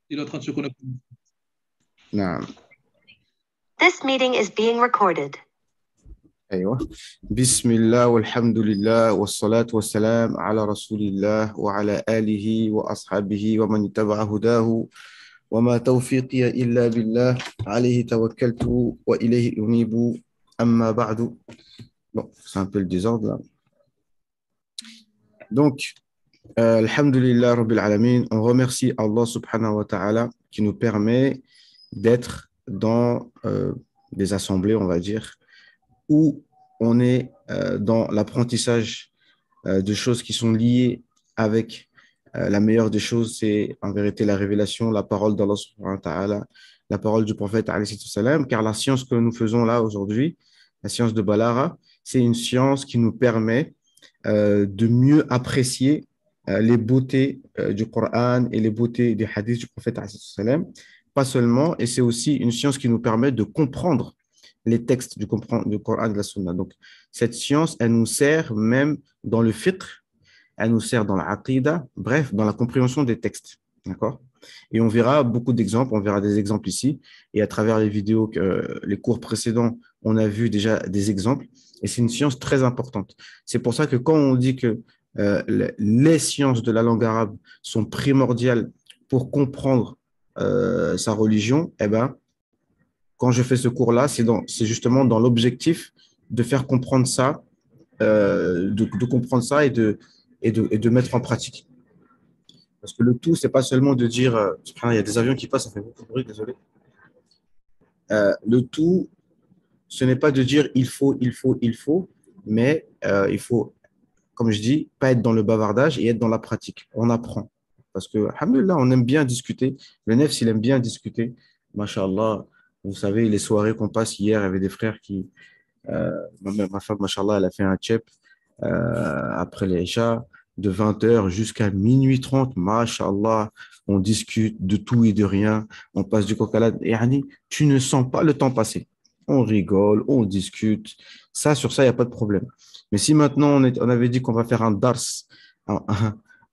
Il est en train de se connecter. نعم. This meeting is being recorded. أيوة. بسم الله والحمد لله والصلاة والسلام على رسول الله وعلى آله وأصحابه ومن اتبع هداه وما توفيقي إلا بالله عليه توكلت وإليه أنيب أما بعد. Bon, c'est un peu le désordre là. Donc, alhamdulillah Rabbil Alamin, on remercie Allah subhanahu wa ta'ala qui nous permet d'être dans des assemblées, on va dire, où on est dans l'apprentissage de choses qui sont liées avec la meilleure des choses, c'est en vérité la révélation, la parole d'Allah subhanahu wa ta'ala, la parole du prophète alayhi salam, car la science que nous faisons là aujourd'hui, la science de Balara, c'est une science qui nous permet de mieux apprécier les beautés du Coran et les beautés des hadiths du prophète alayhi salam, pas seulement, et c'est aussi une science qui nous permet de comprendre les textes du Coran et de la Sunna. Donc, cette science, elle nous sert même dans le fiqh, elle nous sert dans l'aqidah, bref, dans la compréhension des textes. D'accord? Et on verra beaucoup d'exemples, on verra des exemples ici. Et à travers les vidéos, les cours précédents, on a vu déjà des exemples. Et c'est une science très importante. C'est pour ça que quand on dit que les sciences de la langue arabe sont primordiales pour comprendre sa religion, eh ben, quand je fais ce cours-là, c'est justement dans l'objectif de faire comprendre ça, de comprendre ça et de mettre en pratique. Parce que le tout, c'est pas seulement de dire, il y a des avions qui passent, ça fait beaucoup de bruit, désolé. Le tout, ce n'est pas de dire il faut, mais il faut, comme je dis, pas être dans le bavardage et être dans la pratique. On apprend. Parce que, alhamdoulilah, on aime bien discuter. Le nefs, il aime bien discuter. Masha'Allah, vous savez, les soirées qu'on passe hier, il y avait des frères qui, ma femme, Masha'Allah, elle a fait un tchep après les Isha, de 20h jusqu'à minuit 30, Masha'Allah, on discute de tout et de rien, on passe du coq à l'âne. Et yani, tu ne sens pas le temps passer. On rigole, on discute. Ça, sur ça, il n'y a pas de problème. Mais si maintenant on avait dit qu'on va faire un dars,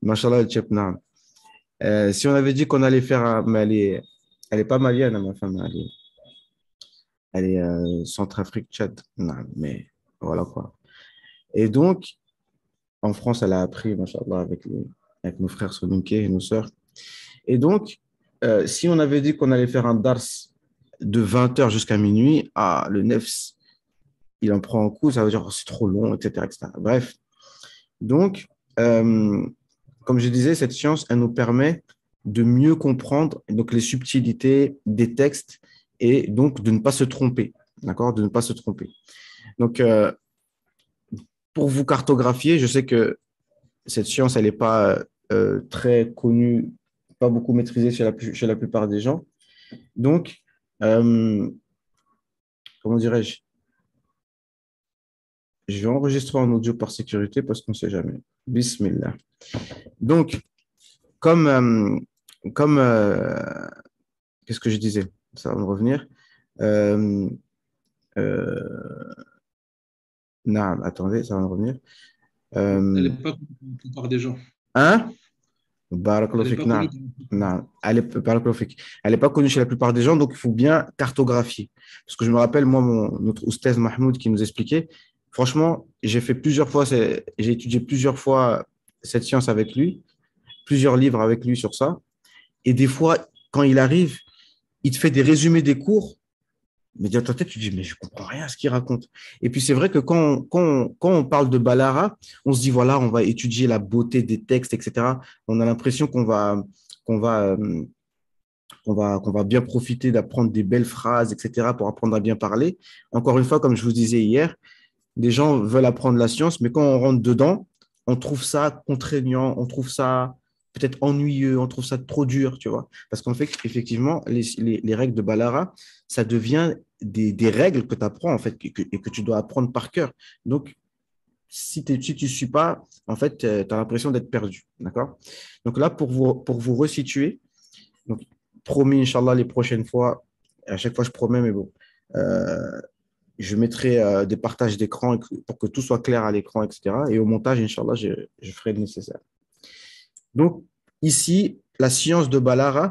Masha'Allah, le tchep, naam. Si on avait dit qu'on allait faire un, mais elle est pas malienne, hein, ma femme, elle est Centrafrique, Tchad. Non, mais voilà quoi. Et donc, en France, elle a appris, machallah, avec nos frères soninké et nos sœurs. Et donc, si on avait dit qu'on allait faire un dars de 20h jusqu'à minuit, le nefs, il en prend un coup, ça veut dire oh, c'est trop long, etc., etc. Bref, donc, comme je disais, cette science, elle nous permet de mieux comprendre donc, les subtilités des textes et donc de ne pas se tromper, d'accord? De ne pas se tromper. Donc, pour vous cartographier, je sais que cette science, elle n'est pas très connue, pas beaucoup maîtrisée chez la plupart des gens. Donc, comment dirais-je? Je vais enregistrer en audio par sécurité parce qu'on ne sait jamais. Bismillah. Donc, comme qu'est-ce que je disais? Ça va me revenir. Non, attendez, ça va me revenir. Elle n'est pas connue pour la plupart des gens. Hein? Elle n'est Barakallahu pas fik, connue non. pour la plupart des Non, gens. barakallahu fik. Elle n'est pas connue chez la plupart des gens, donc il faut bien cartographier. Parce que je me rappelle, moi, notre oustaz Mahmoud qui nous expliquait, franchement, j'ai étudié plusieurs fois cette science avec lui, plusieurs livres avec lui sur ça. Et des fois, quand il arrive, il te fait des résumés des cours. Mais dans ta tête, tu dis, mais je comprends rien à ce qu'il raconte. Et puis, c'est vrai que quand on parle de Balara, on se dit, voilà, on va étudier la beauté des textes, etc. On a l'impression qu'on va, qu'on va bien profiter d'apprendre des belles phrases, etc., pour apprendre à bien parler. Encore une fois, comme je vous disais hier, des gens veulent apprendre la science, mais quand on rentre dedans, on trouve ça contraignant, on trouve ça peut-être ennuyeux, on trouve ça trop dur, tu vois. Parce qu'en fait, effectivement, les règles de Balara, ça devient des règles que tu apprends, en fait, et que tu dois apprendre par cœur. Donc, si tu ne suis pas, en fait, tu as l'impression d'être perdu, d'accord? Donc là, pour vous resituer, donc, promis, Inch'Allah, les prochaines fois, à chaque fois je promets, mais bon, euh, je mettrai des partages d'écran pour que tout soit clair à l'écran, etc. Et au montage, Inch'Allah, je ferai le nécessaire. Donc, ici, la science de Balara,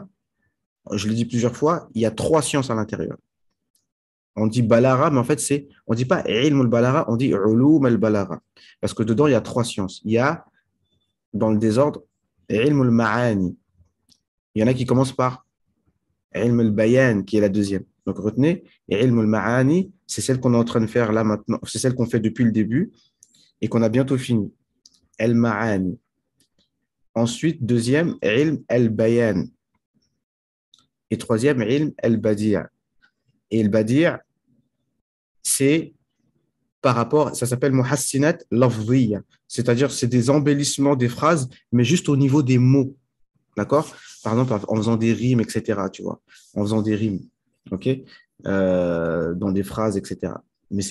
je l'ai dit plusieurs fois, il y a 3 sciences à l'intérieur. On dit Balara, mais en fait, on ne dit pas ilm al-Balara, on dit ulum al-Balara. Parce que dedans, il y a 3 sciences. Il y a, dans le désordre, ilm al-Ma'ani. Il y en a qui commencent par ilm al-Bayan, qui est la deuxième. Donc retenez, ilm al-Ma'ani, c'est celle qu'on est en train de faire là maintenant, c'est celle qu'on fait depuis le début et qu'on a bientôt fini. Al-Ma'ani. Ensuite, deuxième, ilm al-Bayan. Et troisième, ilm al-Badi'. Et al-Badi', c'est par rapport, ça s'appelle muhassinat lafziya, c'est-à-dire c'est des embellissements des phrases, mais juste au niveau des mots, d'accord? Par exemple, en faisant des rimes, etc., tu vois, en faisant des rimes, ok? Dans des phrases, etc. Mais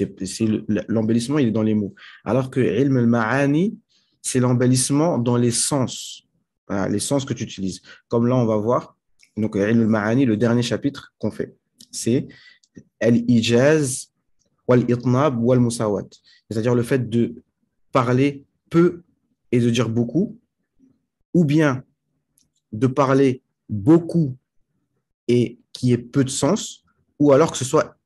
l'embellissement, il est dans les mots. Alors que ilm al-ma'ani, c'est l'embellissement dans les sens, voilà, les sens que tu utilises. Comme là, on va voir, donc ilm al-ma'ani, le dernier chapitre qu'on fait, c'est al-ijaz wal-itnab wal-musawat. C'est-à-dire le fait de parler peu et de dire beaucoup, ou bien de parler beaucoup et qui ait peu de sens, ou alors que ce soit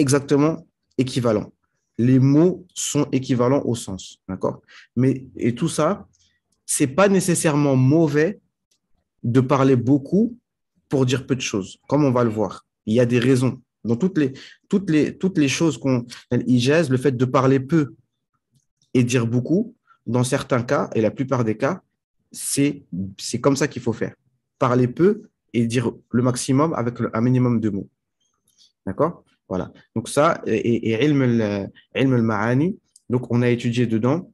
exactement équivalent. Les mots sont équivalents au sens, d'accord? Et tout ça, c'est pas nécessairement mauvais de parler beaucoup pour dire peu de choses, comme on va le voir. Il y a des raisons. Dans toutes les choses qu'on ijaz, le fait de parler peu et dire beaucoup, dans certains cas, et la plupart des cas, c'est comme ça qu'il faut faire. Parler peu et dire le maximum avec un minimum de mots. D'accord? Voilà. Donc ça, et ilm al-ma'ani, donc on a étudié dedans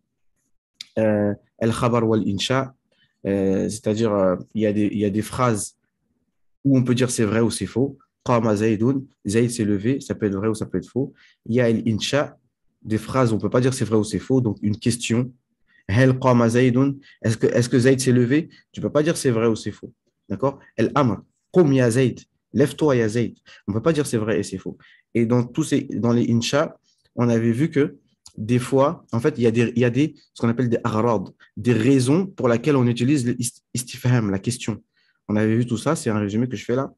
al-khabar wal-insha, c'est-à-dire il y a des phrases où on peut dire c'est vrai ou c'est faux. Qama Zaydun, Zayd s'est levé, ça peut être vrai ou ça peut être faux. Il y a l'insha, des phrases où on ne peut pas dire c'est vrai ou c'est faux, donc une question. Hel qama Zaydun, est-ce que Zayd s'est levé? Tu ne peux pas dire c'est vrai ou c'est faux. D'accord? El amr, qum ya Zayd, lève-toi ya Zayd. On ne peut pas dire c'est vrai et c'est faux. Et dans les insha, on avait vu que des fois, en fait, il y a ce qu'on appelle des aghrad, des raisons pour lesquelles on utilise l'istifham, la question. On avait vu tout ça, c'est un résumé que je fais là.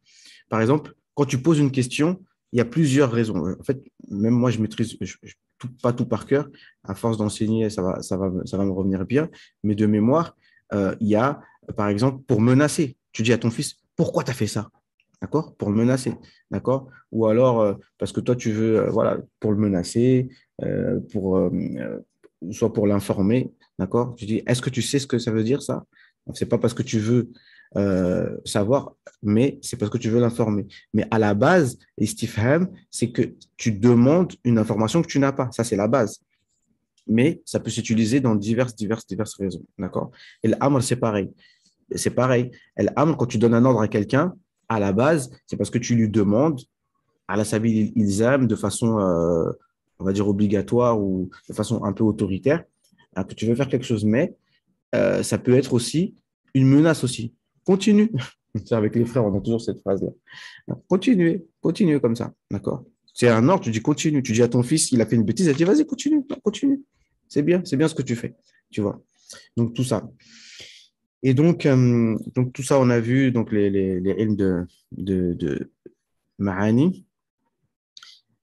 Par exemple, quand tu poses une question, il y a plusieurs raisons. En fait, même moi, je maîtrise pas tout par cœur. À force d'enseigner, ça va me revenir bien. Mais de mémoire, il y a, par exemple, pour menacer. Tu dis à ton fils, pourquoi tu as fait ça? D'accord? Pour le menacer. D'accord? Ou alors, parce que toi, tu veux, voilà, pour le menacer, soit pour l'informer. D'accord? Tu dis, est-ce que tu sais ce que ça veut dire, ça? C'est pas parce que tu veux savoir, mais c'est parce que tu veux l'informer. Mais à la base, istifham, c'est que tu demandes une information que tu n'as pas. Ça, c'est la base. Mais ça peut s'utiliser dans diverses raisons. D'accord? Et l'amr, c'est pareil. C'est pareil. L'amr, quand tu donnes un ordre à quelqu'un, à la base, c'est parce que tu lui demandes à la sabil ilzam de façon, on va dire, obligatoire ou de façon un peu autoritaire, hein, que tu veux faire quelque chose. Mais ça peut être aussi une menace aussi. Continue. Avec les frères, on a toujours cette phrase-là. Continuez comme ça. D'accord? C'est un ordre, tu dis continue. Tu dis à ton fils, il a fait une bêtise, il dit vas-y, continue, continue. C'est bien ce que tu fais. Tu vois? Donc, tout ça. Et donc tout ça, on a vu donc les ilms de Ma'ani.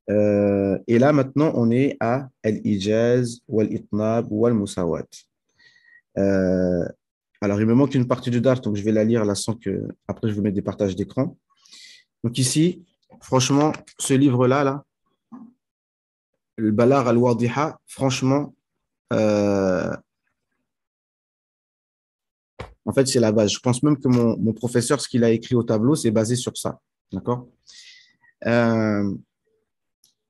Et là, maintenant, on est à Al-Ijaz, Wal-Itnab, Wal-Musawat. Alors, il me manque une partie de Dars, donc je vais la lire là sans que. Après, je vous mets des partages d'écran. Donc, ici, franchement, ce livre-là, là, le Balar al-Wadiha, franchement, en fait, c'est la base. Je pense même que mon professeur, ce qu'il a écrit au tableau, c'est basé sur ça. D'accord?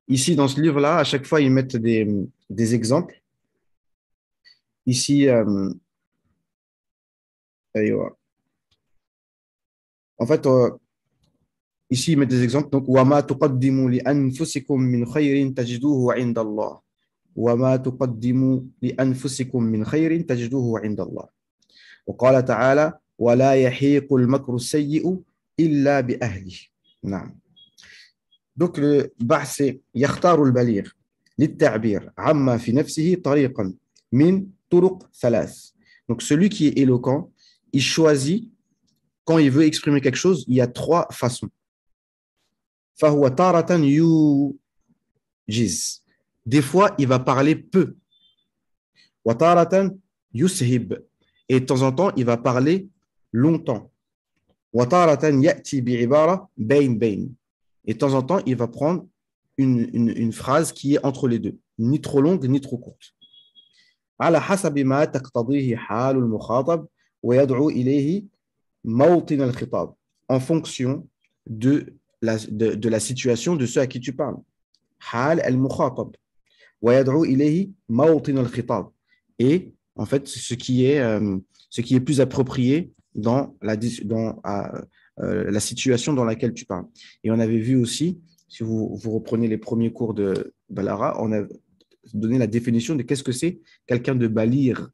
Ici, dans ce livre-là, à chaque fois, ils mettent des exemples. Ici, en fait, ici, ils mettent des exemples. Donc, وَمَا تُقَدِّمُوا لِأَنفُسِكُم مِّنْ خَيْرٍ تَجِدُوهُ عِندَ اللَّهِ وَمَا تُقَدِّمُوا لِأَنفُسِكُم مِّنْ خَيْرٍ تَجِدُوهُ عِندَ الله. وقال تعالى ولا يحيق المكر السيء إلا بأهله. نعم. Donc, le بحث يختار البليغ للتعبير عما في نفسه طريقا من طرق ثلاث. Donc, celui qui est éloquent, il choisit quand il veut exprimer quelque chose, il y a trois façons. فهو تارة يوجز. Des fois, il va parler peu. وتارة يسهب. Et de temps en temps, il va parler longtemps. وتارة يأتي بعبارة بين بين. Et de temps en temps, il va prendre une phrase qui est entre les deux, ni trop longue, ni trop courte. على حسب ما تقتضيه حال المخاطب ويدعو إليه موطن الخطاب. En fonction de la situation de ceux à qui tu parles. حال المخاطب ويدعو إليه موطن الخطاب. Et en fait, ce qui est plus approprié dans la situation dans laquelle tu parles. Et on avait vu aussi, si vous reprenez les premiers cours de Balara, on a donné la définition de qu'est-ce que c'est quelqu'un de balir,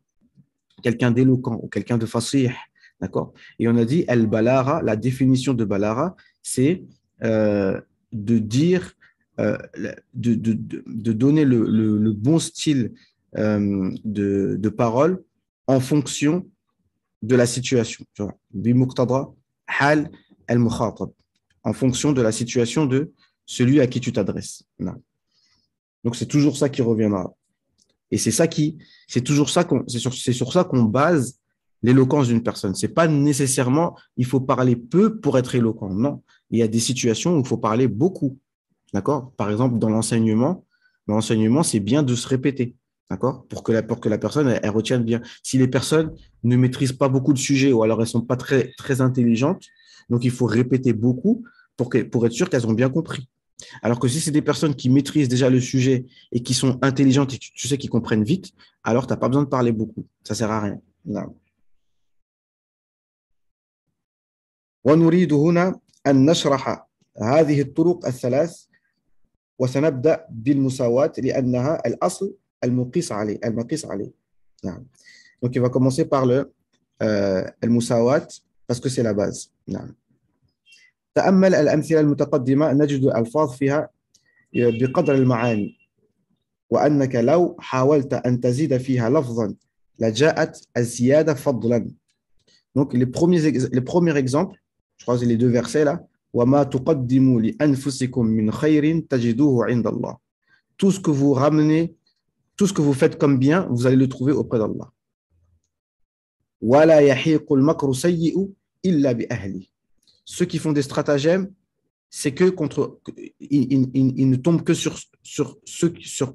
quelqu'un d'éloquent ou quelqu'un de fasih. D'accord? Et on a dit, al-balara, la définition de balara, c'est de dire, de donner le bon style de parole en fonction de la situation. Bimuqtada hal al-mukhatab, en fonction de la situation de celui à qui tu t'adresses. Donc c'est toujours ça qui reviendra. Et c'est sur ça qu'on base l'éloquence d'une personne. C'est pas nécessairement il faut parler peu pour être éloquent. Non, il y a des situations où il faut parler beaucoup. D'accord? Par exemple, dans l'enseignement, c'est bien de se répéter. D'accord? Pour que la personne elle retienne bien. Si les personnes ne maîtrisent pas beaucoup de sujets ou alors elles sont pas très, très intelligentes, donc il faut répéter beaucoup pour être sûr qu'elles ont bien compris. Alors que si c'est des personnes qui maîtrisent déjà le sujet et qui sont intelligentes et que tu sais qu'ils comprennent vite, alors tu n'as pas besoin de parler beaucoup. Ça ne sert à rien. Non. ونريد هنا أن نشرح هذه الطرق الثلاث وسنبدأ بالمساواة لأنها الأصل المقيس عليه. نعم. Donc il va commencer par le المساواة parce que c'est la base. نعم. تأمل الأمثلة المتقدمة نجد الألفاظ فيها بقدر المعاني وأنك لو حاولت أن تزيد فيها لفظا لجاءت الزيادة فضلا. Donc les premiers exemples, je crois que c'est les deux versets là. وما تقدموا لأنفسكم من خير تجدوه عند الله. Tout ce que vous ramenez, tout ce que vous faites comme bien, vous allez le trouver auprès d'Allah. ولا يحيق المكر سيء إلا بأهله. Ceux qui font des stratagèmes, c'est que ils ne tombent que sur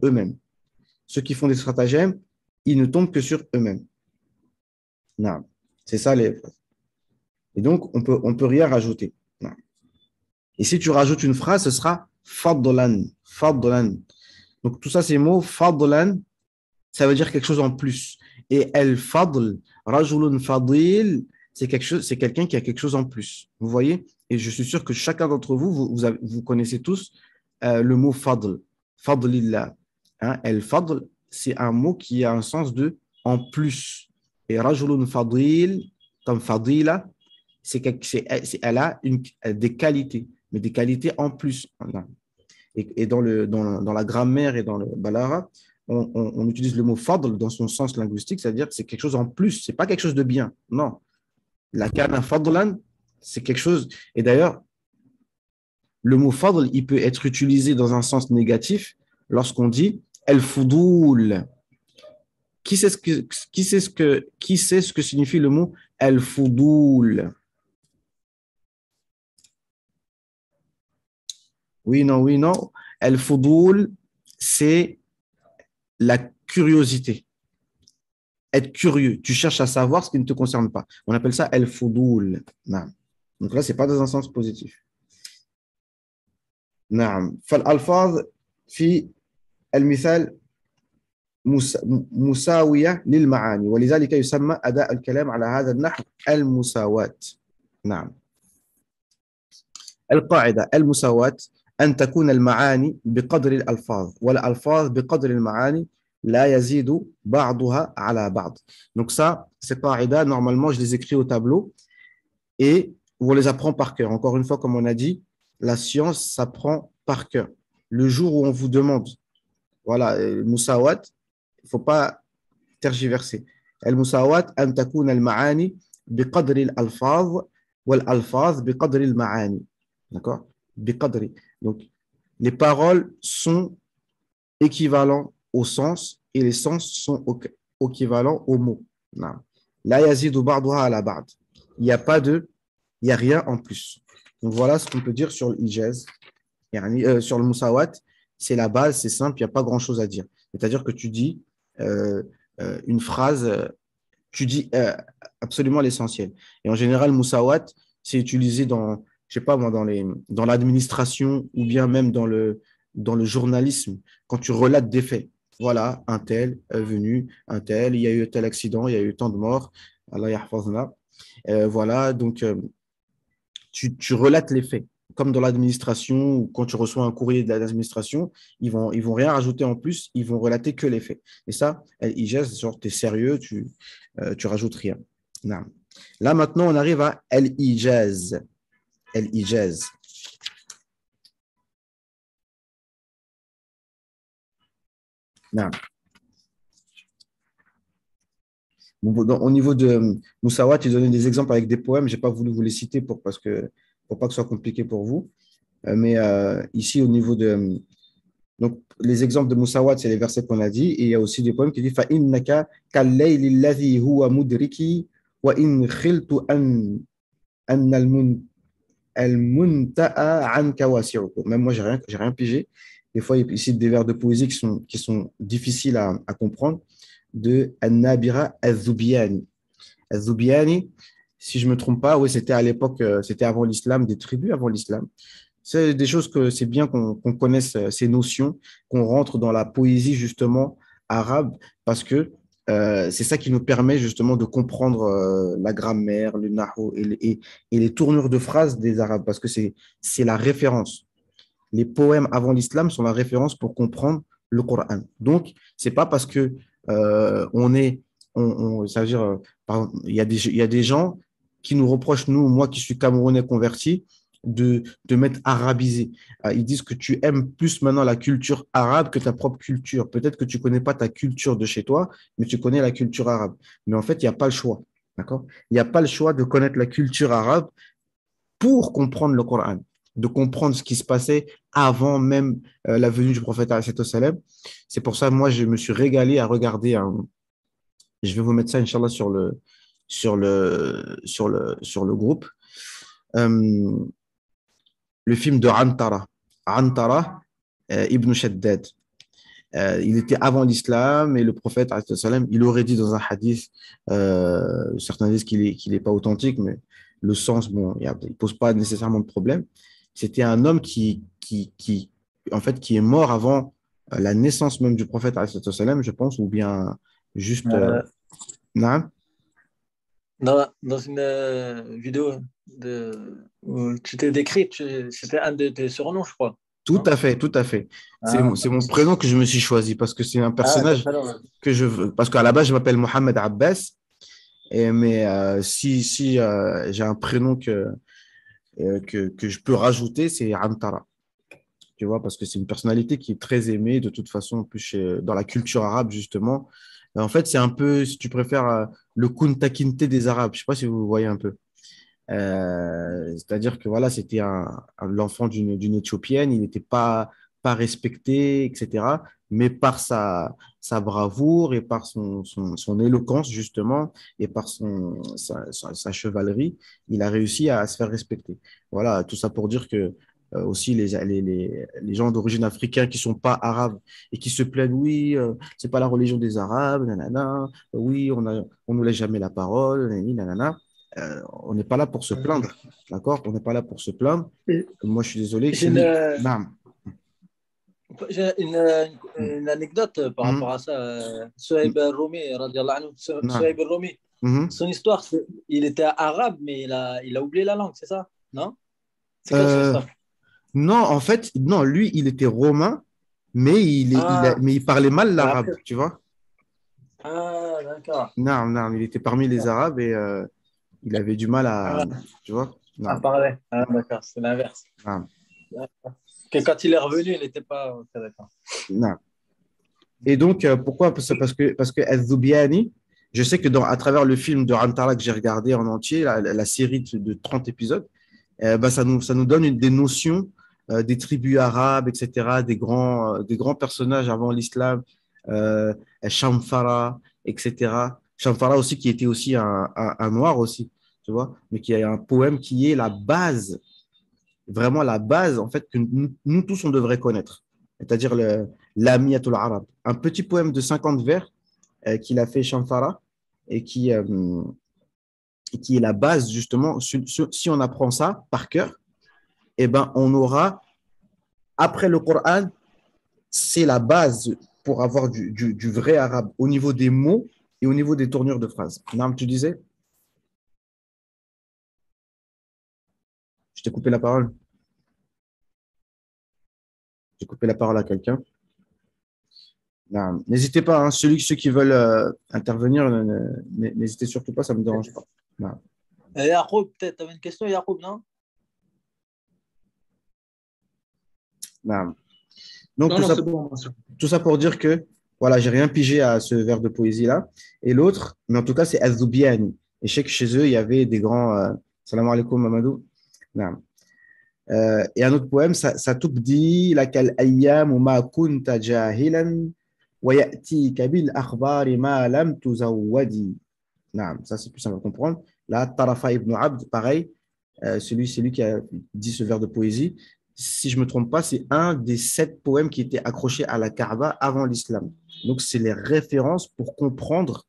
eux-mêmes. Ceux qui font des stratagèmes, ils ne tombent que sur eux-mêmes. Non. C'est ça les phrases. Et donc, on peut rien rajouter. Non. Et si tu rajoutes une phrase, ce sera fadlan. Fadlan. Donc, tout ça, ces mots, fadlan, ça veut dire quelque chose en plus. Et el-fadl, rajulun fadil, c'est quelqu'un qui a quelque chose en plus. Vous voyez? Et je suis sûr que chacun d'entre vous, vous connaissez tous le mot fadl. Fadlillah. Hein? El-fadl, c'est un mot qui a un sens de en plus. Et rajulun fadil, comme fadila, elle a des qualités, mais des qualités en plus. Et dans la grammaire et dans le balara, on utilise le mot fadl dans son sens linguistique, c'est-à-dire que c'est quelque chose en plus, c'est pas quelque chose de bien. Non. La kana fadlan, c'est quelque chose. Et d'ailleurs, le mot fadl, il peut être utilisé dans un sens négatif lorsqu'on dit el-fudul. Qui sait ce que signifie le mot el-fudul? Oui, non. El-fudul, c'est la curiosité. Être curieux. Tu cherches à savoir ce qui ne te concerne pas. On appelle ça el-fudul. Donc là, ce n'est pas dans un sens positif. نعم. فالألفاظ في المثال مساوية للمعاني ولذلك يسمى أداء الكلام على هذا النحو المساواة. نعم. القاعدة المساواة أن تكون المعاني بقدر الألفاظ والألفاظ بقدر المعاني لا يزيد بعضها على بعض. Donc ça, ces قاعدة, normalement, je les écris au tableau et on les apprend par cœur. Encore une fois, comme on a dit, la science s'apprend par cœur. Le jour où on vous demande, voilà, musawat, il ne faut pas tergiverser. المساواة أن تكون المعاني بقدر الألفاظ والألفاظ بقدر المعاني. D'accord? بقدر. Donc, les paroles sont équivalents au sens et les sens sont équivalents aux mots. Non. لا يزيد بعضها على بعض. Il n'y a pas de, il n'y a rien en plus. Donc voilà ce qu'on peut dire sur l'ijaz. Sur le musawat, c'est la base, c'est simple, il n'y a pas grand-chose à dire. C'est-à-dire que tu dis une phrase, tu dis absolument l'essentiel. Et en général, musawat, c'est utilisé dans, je sais pas moi, dans l'administration ou bien même dans le journalisme, quand tu relates des faits. Voilà, un tel est venu, un tel, il y a eu tel accident, il y a eu tant de morts. Allah yahfazna. Voilà, donc tu relates les faits. Comme dans l'administration, ou quand tu reçois un courrier de l'administration, ils vont rien rajouter en plus, ils vont relater que les faits. Et ça, al-ijaz, genre, tu es sérieux, tu rajoutes rien. Non. Là, maintenant, on arrive à al-ijaz. Al-ijaz. Non. Au niveau de Moussawa, tu donnais des exemples avec des poèmes. Je n'ai pas voulu vous les citer pour pas que ce soit compliqué pour vous. Mais ici, au niveau de. Donc, les exemples de Moussawat, c'est les versets qu'on a dit. Et il y a aussi des poèmes qui disent فَإِنَّكَ كَاللَّيْلِ الَّذِي هُوَ مُدْرِكِي وَإِنْ خِلْتُ أَنَّ الْمُنْتَأَ عَنْكَ وَاسِعُ. Même moi, j'ai rien pigé. Des fois, il cite des vers de poésie qui sont difficiles à comprendre. De An-Nabira al-Zubiani. Al-Zubiani, si je ne me trompe pas, oui, c'était à l'époque, c'était avant l'islam, des tribus avant l'islam. C'est des choses que c'est bien qu'on connaisse ces notions, qu'on rentre dans la poésie justement arabe, parce que c'est ça qui nous permet justement de comprendre la grammaire, le nahou et les tournures de phrases des Arabes, parce que c'est la référence. Les poèmes avant l'islam sont la référence pour comprendre le Coran. Donc, c'est pas parce que on est, ça veut dire, il y a des gens qui nous reprochent, nous, moi qui suis camerounais converti, de mettre arabisé. Ils disent que tu aimes plus maintenant la culture arabe que ta propre culture. Peut-être que tu connais pas ta culture de chez toi, mais tu connais la culture arabe. Mais en fait, il n'y a pas le choix. D'accord? Il n'y a pas le choix de connaître la culture arabe pour comprendre le Coran, de comprendre ce qui se passait avant même la venue du prophète alayhi salam. C'est pour ça, moi, je me suis régalé à regarder je vais vous mettre ça, Inch'Allah, sur le groupe. Euh, le film de Antara. Antara, Ibn Shaddad. Il était avant l'islam et le prophète, alayhi salam, il aurait dit dans un hadith, certains disent qu'il est pas authentique, mais le sens, bon, il ne pose pas nécessairement de problème. C'était un homme en fait, qui est mort avant la naissance même du prophète, alayhi salam, je pense, ou bien juste. Euh, Non. dans une vidéo où tu t'es décrit, c'était un de tes surnoms, je crois. Tout Non? à fait, tout à fait. Ah, C'est mon prénom que je me suis choisi parce que c'est un c'est personnage pas mal. que je veux. Parce qu'à la base, je m'appelle Mohamed Abbas. Mais si j'ai un prénom que je peux rajouter, c'est Antara. Tu vois, parce que c'est une personnalité qui est très aimée de toute façon, en plus dans la culture arabe, justement. En fait, c'est un peu, si tu préfères, le Kunta Kinte des Arabes. Je ne sais pas si vous voyez un peu. C'est-à-dire que voilà, c'était l'enfant d'une Éthiopienne, il n'était pas respecté, etc. Mais par sa bravoure et par son éloquence, justement, et par sa chevalerie, il a réussi à se faire respecter. Voilà, tout ça pour dire que aussi les gens d'origine africaine qui ne sont pas arabes et qui se plaignent, oui, c'est pas la religion des Arabes, nanana, oui, on nous laisse jamais la parole, nanana. On n'est pas là pour se plaindre, d'accord? On n'est pas là pour se plaindre. Et Moi, je suis désolé. J'ai une, Non. j'ai une anecdote par rapport à ça. Suhaib al-Rumi, radiallahu anhu. Non. Suhaib al-Rumi, son histoire, il était arabe, mais il a oublié la langue, c'est ça? Non? C'est quoi son Euh, histoire? non, en fait, non, lui, il était romain, mais Ah, mais il parlait mal mais l'arabe, après. tu vois? Ah, d'accord. Non, non, il était parmi les Arabes et il avait du mal à, Ah, tu vois? à Non, parler. Ah, d'accord, c'est l'inverse. non, Que quand il est revenu, il n'était pas. Ok, d'accord. non. Et donc, pourquoi? Parce que Az-Zubiani, Je sais que à travers le film de Antara que j'ai regardé en entier, la série de 30 épisodes, bah, ça nous donne des notions des tribus arabes, etc., des grands personnages avant l'islam, euh, Shamfara, etc. Shamfara aussi, qui était aussi un noir aussi, tu vois, mais qui a un poème qui est la base, vraiment la base, en fait, que nous tous, on devrait connaître, c'est-à-dire l'Amiatul Arab. Un petit poème de 50 vers qu'il a fait Shamfara et qui est la base, justement. Si on apprend ça par cœur, eh ben, on aura, après le Coran, c'est la base pour avoir du vrai arabe au niveau des mots et au niveau des tournures de phrases. Nam, tu disais? Je t'ai coupé la parole. J'ai coupé la parole à quelqu'un. N'hésitez pas, hein, ceux qui veulent intervenir, n'hésitez surtout pas, ça ne me dérange pas. Non. Yacoub, peut-être, tu avais une question, Yacoub, non? Non. Donc, Non, non, c'est bon, monsieur. tout ça pour dire que, voilà, j'ai rien pigé à ce vers de poésie-là. Et l'autre, mais en tout cas, c'est Az-Zubiani. Et je sais que chez eux, il y avait des grands. Salam alaikum, Mamadou. Non. Et un autre poème, ça tubdi lakal ayyam ma kunta jahilan wa ya'tika bil akhbari ma lam tuzawwadi. Non, ça c'est plus simple à comprendre. Là, Tarafa ibn Abd, pareil, c'est lui qui a dit ce vers de poésie. Si je ne me trompe pas, c'est un des 7 poèmes qui étaient accrochés à la Kaaba avant l'islam. Donc, c'est les références pour comprendre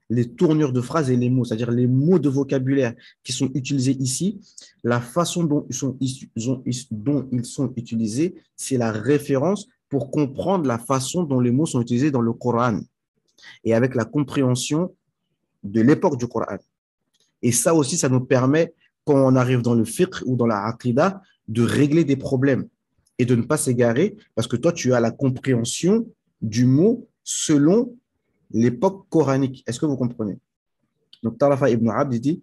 les tournures de phrases et les mots, c'est-à-dire les mots de vocabulaire qui sont utilisés ici, la façon dont ils sont utilisés, c'est la référence pour comprendre la façon dont les mots sont utilisés dans le Coran et avec la compréhension de l'époque du Coran. Et ça aussi, ça nous permet, quand on arrive dans le fiqh ou dans la aqidah, de régler des problèmes et de ne pas s'égarer parce que toi, tu as la compréhension du mot selon l'époque coranique. Est-ce que vous comprenez? Donc, Tarafa ibn Abd dit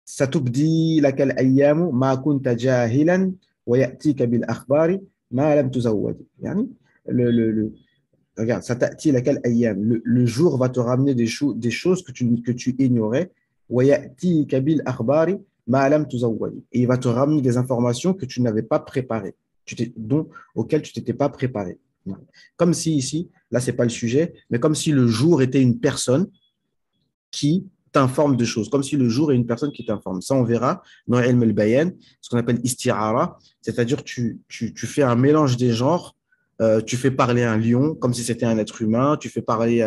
Satubdi lakal ayyamu ma kunta jahilan wa ya'tika bil akhbari ma lam tuzawwadi. Yani, regarde, Satati lakal ayyam. Le jour va te ramener des choses que tu ignorais. Wa ya'tika bil akhbari ma lam tuzawwadi. Et il va te ramener des informations que tu n'avais pas préparées, auxquelles tu t'étais pas préparé. Comme si ici, là, ce n'est pas le sujet, mais comme si le jour était une personne qui t'informe de choses, comme si le jour est une personne qui t'informe. Ça, on verra dans Ilm al-Bayan, ce qu'on appelle isti'ara, c'est-à-dire tu fais un mélange des genres, tu fais parler un lion comme si c'était un être humain, tu fais parler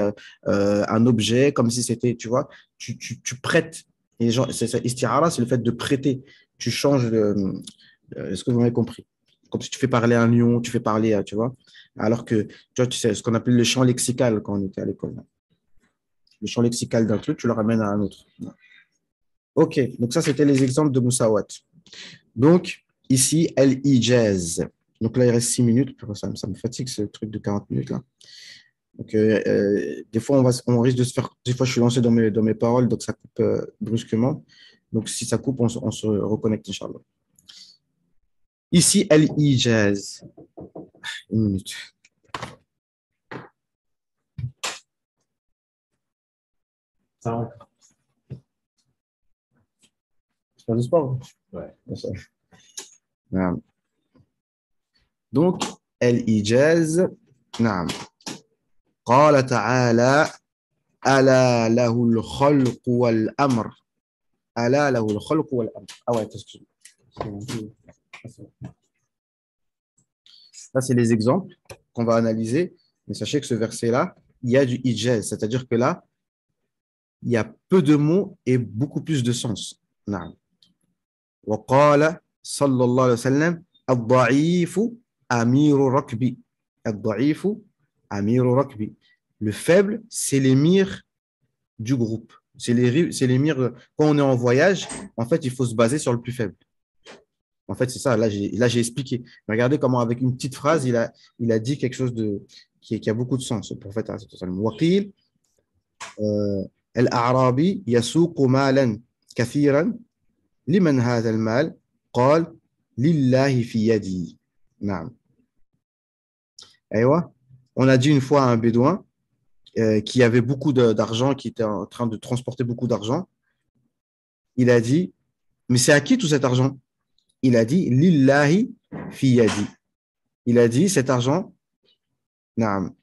un objet comme si c'était, tu vois, tu prêtes. Et isti'ara, c'est le fait de prêter. Tu changes est-ce que vous m'avez compris? Comme si tu fais parler un lion, tu fais parler, tu vois. Alors que, tu sais, ce qu'on appelle le champ lexical quand on était à l'école. Le champ lexical d'un truc, tu le ramènes à un autre. OK, donc ça, c'était les exemples de Moussawat. Donc, ici, al-ijaz. Donc là, il reste 6 minutes. Ça me fatigue ce truc de 40 minutes là. Donc, des fois, on risque de se faire. Des fois, je suis lancé dans mes paroles, donc ça coupe brusquement. Donc, si ça coupe, on se reconnecte, Inch'Allah. Ici, al-ijaz. Une minute. Ça va. C'est pas du sport? Ouais. نعم. Donc, الإيجاز نعم قال تعالى ألا له الخلق والأمر ألا له الخلق والأمر. Ah ouais, ça, c'est les exemples qu'on va analyser. Mais sachez que ce verset-là, il y a du ijaz, c'est-à-dire que là, il y a peu de mots et beaucoup plus de sens. نعم. وقال صلى الله عليه وسلم الضعيف أمير ركبي الضعيف أمير ركبي. Le faible, c'est l'émir du groupe. C'est l'émir. Quand on est en voyage, en fait, il faut se baser sur le plus faible. En fait, c'est ça. Là, j'ai expliqué. Regardez comment, avec une petite phrase, il a dit quelque chose qui a beaucoup de sens. Le prophète, وقيل الأعرابي يسوق مالا كثيرا لمن هذا المال قال لله في يدي. نعم. أيوة. On a dit une fois à un bédouin, qui avait beaucoup d'argent, qui était en train de transporter beaucoup d'argent, il a dit, mais c'est à qui tout cet argent? Il a dit, Lillahi fi yadi. Il a dit, cet argent, naam,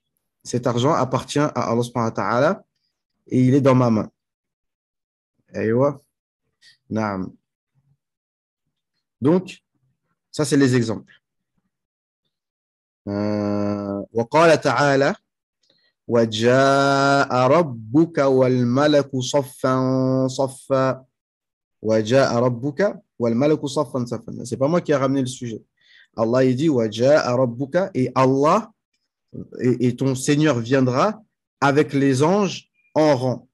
cet argent appartient à Allah subhanahu wa ta'ala et il est dans ma main. Aywa, naam. Donc, ça, c'est les exemples. وقال تعالى وجاء ربك والملك صفا صفا وجاء ربك والملك صفا صفا. C'est pas moi qui ai ramené le sujet. Allah il dit وجاء ربك et Allah et ton Seigneur viendra avec les anges en rang.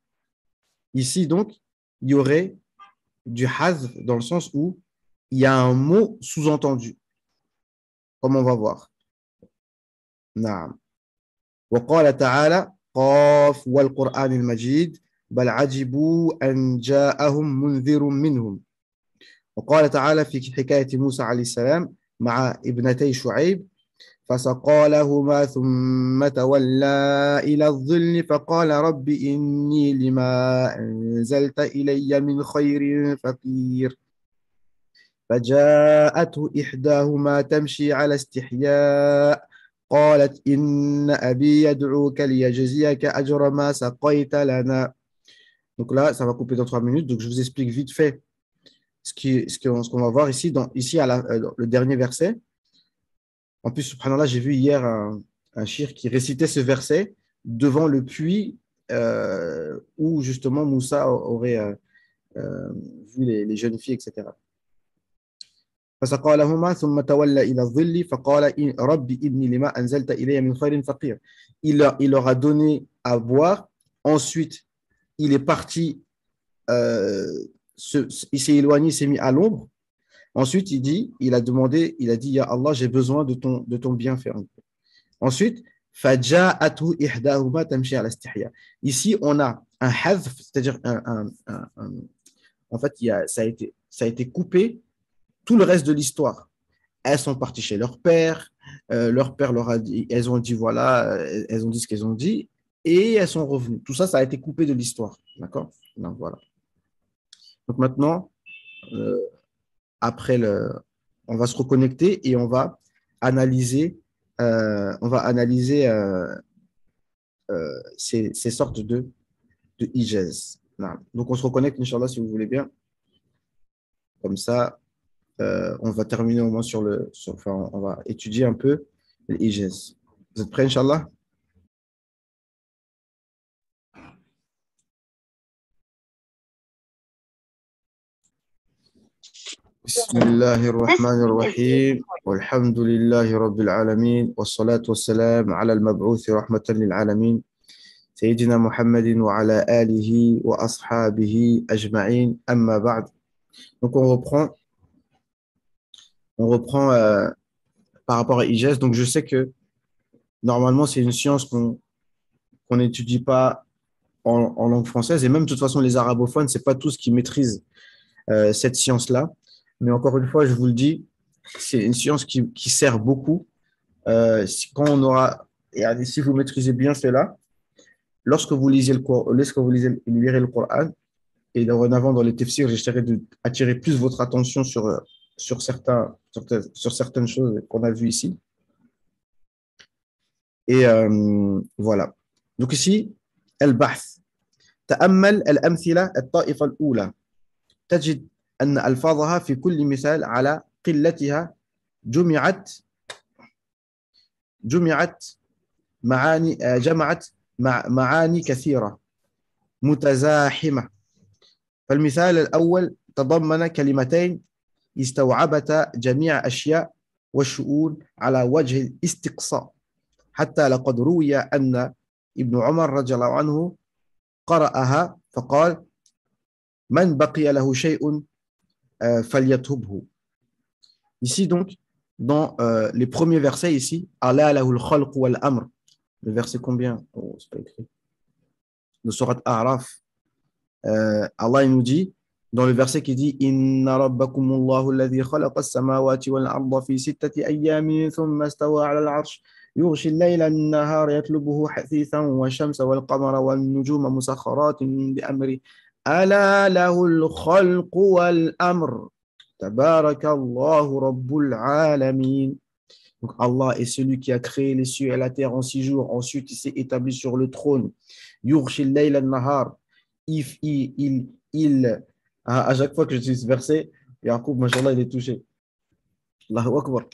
Ici donc, il y aurait du hazf dans le sens où il y a un mot sous-entendu, comme on va voir. نعم. وقال تعالى قاف والقرآن المجيد بل عجبوا أن جاءهم منذر منهم. وقال تعالى في حكاية موسى عليه السلام مع ابنتي شعيب فسقى لهما ثم تولى إلى الظل فقال رب إني لما أنزلت إلي من خير فقير فجاءته إحداهما تمشي على استحياء قالت إن أبي يدعوك ليجزيك أجر ما سقيت لنا. Donc là, ça va couper dans 3 minutes. Donc je vous explique vite fait ce qu'on va voir ici. Ici, le dernier verset. En plus, subhanallah, j'ai vu hier un shir qui récitait ce verset devant le puits où justement Moussa aurait vu les jeunes filles, etc. فسقى لهما ثم تولى إلى الظل فقال رب إني لما أنزلت إلي من خير فقير. Il leur a donné à boire. Ensuite, il est parti, il s'est éloigné, il s'est mis à l'ombre. Ensuite, il a dit, Ya Allah, j'ai besoin de ton bienfait. Ensuite, فَجَاءَتْهُ إِحْدَاهُمَا تَمْشِي عَلَى اسْتِحْيَاءٍ. Ici, on a un hadf, c'est-à-dire en fait, ça a été coupé tout le reste de l'histoire. Elles sont parties chez leur père leur a dit, elles ont dit voilà, elles ont dit ce qu'elles ont dit, et elles sont revenues. Tout ça, ça a été coupé de l'histoire. D'accord? Donc voilà. Donc maintenant, on va se reconnecter et on va analyser, ces sortes de ijaz. Donc on se reconnecte, Inch'Allah, si vous voulez bien. Comme ça, on va terminer au moins on va étudier un peu l'ijaz. Vous êtes prêts, Inch'Allah? بسم الله الرحمن الرحيم والحمد لله رب العالمين والصلاة والسلام على المبعوث رحمة للعالمين سيدنا محمد وعلى آله وأصحابه أجمعين أما بعد. Donc on reprend par rapport à IGES. Donc je sais que normalement c'est une science qu'on n'étudie pas en langue française, et même de toute façon les arabophones, c'est pas tous qui maîtrisent cette science-là. Mais encore une fois, je vous le dis, c'est une science qui sert beaucoup. Quand on aura, et si vous maîtrisez bien cela, lorsque vous lirez le Coran, et dorénavant dans les tafsirs, j'essaierai d'attirer plus votre attention sur certaines choses qu'on a vues ici. Et voilà. Donc ici, البحث تأمل الأمثلة الطائفة الأولى تجد أن ألفاظها في كل مثال على قلتها جمعت جمعت معاني كثيرة متزاحمة. فالمثال الأول تضمن كلمتين استوعبتا جميع أشياء والشؤون على وجه الاستقصاء حتى لقد روي أن ابن عمر رضي الله عنه قرأها فقال من بقي له شيء فليتهبه. Ici donc, dans les premiers versets ici, Allah lahul khalq wal amr, le verset combien? Oh, c'est pas écrit. De Surat A'raf, Allah il nous dit, dans le verset qui dit Inna rabbakumullahu alladhi khalaqa as-samawati wal arda fi sittati ayyamin thumma istawa 'ala al-'arsh يغشي الليل النهار يطلبه حثيثا والشمس والقمر والنجوم مسخرات بأمره ألا له الخلق والأمر تبارك الله رب العالمين. Donc Allah est celui qui a créé les cieux et la terre en 6 jours. Ensuite, il s'est établi sur le trône. Yurshi al-layl al-nahar. À chaque fois que je dis ce verset, Yaqub, mashallah, il est touché. Allahu Akbar.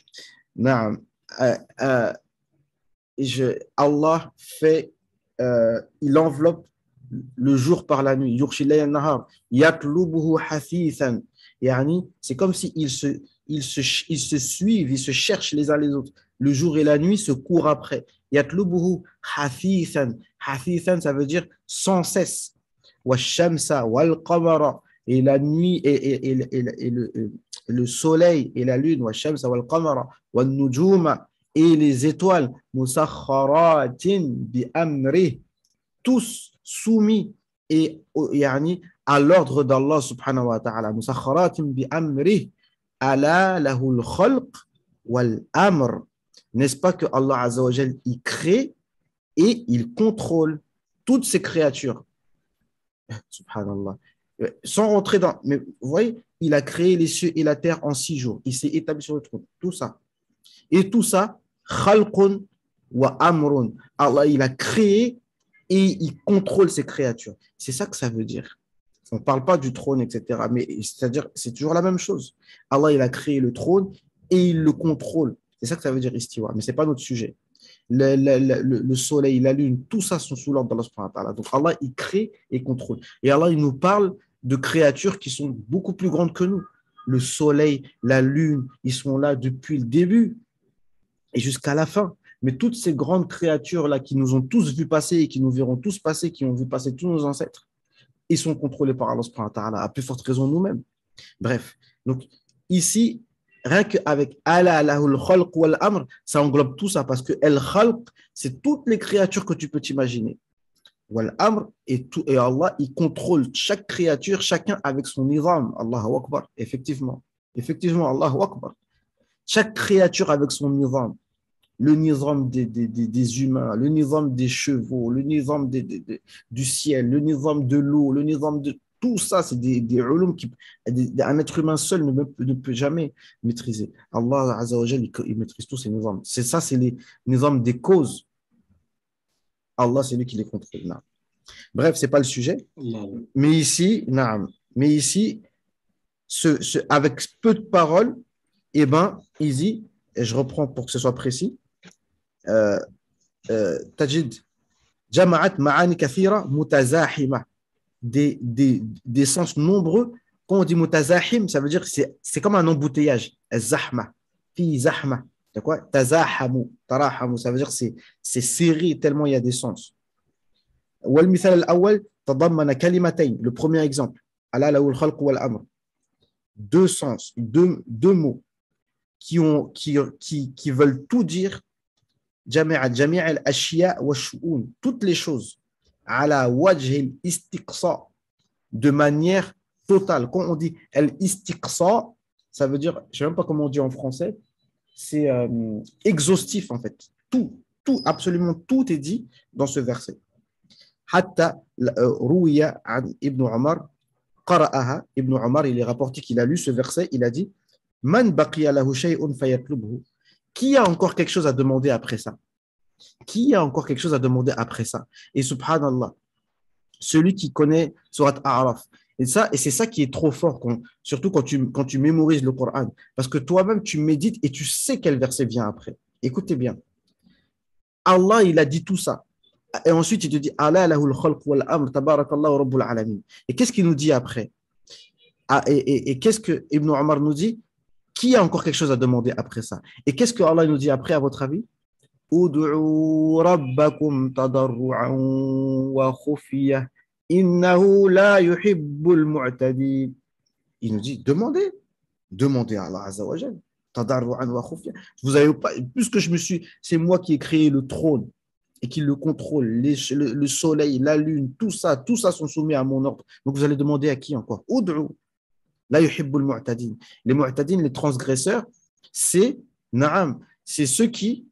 Naam. Allah fait, il enveloppe le jour par la nuit. Yurshi al-layl al-nahar. Yatlubuhu hathithan. Yani, c'est comme s'ils se suivent, ils se cherchent les uns les autres. Le jour et la nuit se courent après. Yatlubuhu hafithan. Hafithan, ça veut dire sans cesse. Wa shamsa wal qamara. Et la nuit et le soleil et la lune. Wa shamsa wal qamara. Wa nujuma. Et les étoiles. Musakharatin bi amrih. Tous soumis et yani, à l'ordre d'Allah subhanahu wa ta'ala. Musakharatin bi amrih. Ala lahul khalq wal amr. N'est-ce pas que Allah Azza wa Jal, il crée et il contrôle toutes ces créatures. Subhanallah. Sans rentrer dans... Mais vous voyez, il a créé les cieux et la terre en 6 jours. Il s'est établi sur le trône. Tout ça. Et tout ça, khalqun wa amrun. Allah, il a créé et il contrôle ces créatures. C'est ça que ça veut dire. On ne parle pas du trône, etc. Mais c'est-à-dire, c'est toujours la même chose. Allah, il a créé le trône et il le contrôle. C'est ça que ça veut dire istiwa. Mais ce n'est pas notre sujet. Le soleil, la lune, tout ça sont sous l'ordre d'Allah subhanahu wa ta'ala. Donc Allah, il crée et contrôle. Et Allah, il nous parle de créatures qui sont beaucoup plus grandes que nous. Le soleil, la lune, ils sont là depuis le début et jusqu'à la fin. Mais toutes ces grandes créatures-là qui nous ont tous vu passer et qui nous verront tous passer, qui ont vu passer tous nos ancêtres, ils sont contrôlés par Allah subhanahu wa ta'ala, à plus forte raison nous-mêmes. Bref, donc ici, rien qu'avec Allah lahul khalq wal amr, ça englobe tout ça parce que el khalq, c'est toutes les créatures que tu peux t'imaginer. Wal amr, et Allah, il contrôle chaque créature, chacun avec son nizam. Allahu Akbar, effectivement. Effectivement, Allahu Akbar. Chaque créature avec son nizam. Le nizam des humains, le nizam des chevaux, le nizam du ciel, le nizam de l'eau, le nizam de... Tout ça, c'est des ulum qu'un être humain seul ne peut jamais maîtriser. Allah Azza wa Jal, il maîtrise tous ces nizams. C'est ça, c'est les nizams des causes. Allah, c'est lui qui les contrôle. Non. Bref, ce n'est pas le sujet. Mais ici, avec peu de paroles, eh ben, il dit, et je reprends pour que ce soit précis, تجد جمعت معاني كثيرة متزاحمة des sens nombreux. Quand on dit mutazahim, ça veut dire que c'est comme un embouteillage. Zahma, fi zahma. C'est quoi? Tazahamu, tarahamu, ça veut dire que c'est serré tellement il y a des sens. والمثال الأول تضمن كلمتين. Le premier exemple, ala lahu al-khalq wal amr. Deux sens, deux mots qui veulent tout dire. جميع الأشياء والشؤون, toutes les choses, على وجه الاستقصاء, de manière totale. Quand on dit al-istiqsa, ça veut dire, je ne sais même pas comment on dit en français, c'est exhaustif en fait. Tout, absolument tout est dit dans ce verset. حتى روي عن ابن عمر قرأها. Ibn Umar, il est rapporté qu'il a lu ce verset, il a dit من بقي له شيء فيطلبه. Qui a encore quelque chose à demander après ça? Qui a encore quelque chose à demander après ça? Et subhanallah, celui qui connaît Surat A'raf. Et c'est ça qui est trop fort, surtout quand tu mémorises le Coran. Parce que toi-même, tu médites et tu sais quel verset vient après. Écoutez bien. Allah, il a dit tout ça. Et ensuite, il te dit Allah lahul khalq wal amr, tabarakallahu rabbul alamin. Et qu'est-ce qu'il nous dit après? Et qu'est-ce que Ibn Omar nous dit? Qui a encore quelque chose à demander après ça? Et qu'est-ce que Allah nous dit après, à votre avis? Ud'u rabbakum tadarru'an wa khufiyah innahu la yuhibbul mu'tadin. Il nous dit demandez à Allah Azza wa Jal. Tadarru'an wa khufiyah. Vous avez pas, puisque c'est moi qui ai créé le trône et qui le contrôle, le soleil, la lune, tout ça sont soumis à mon ordre. Donc vous allez demander à qui encore? Ud'u. La yuhibbul mu'tadin. Les mu'tadin, les transgresseurs, c'est ceux qui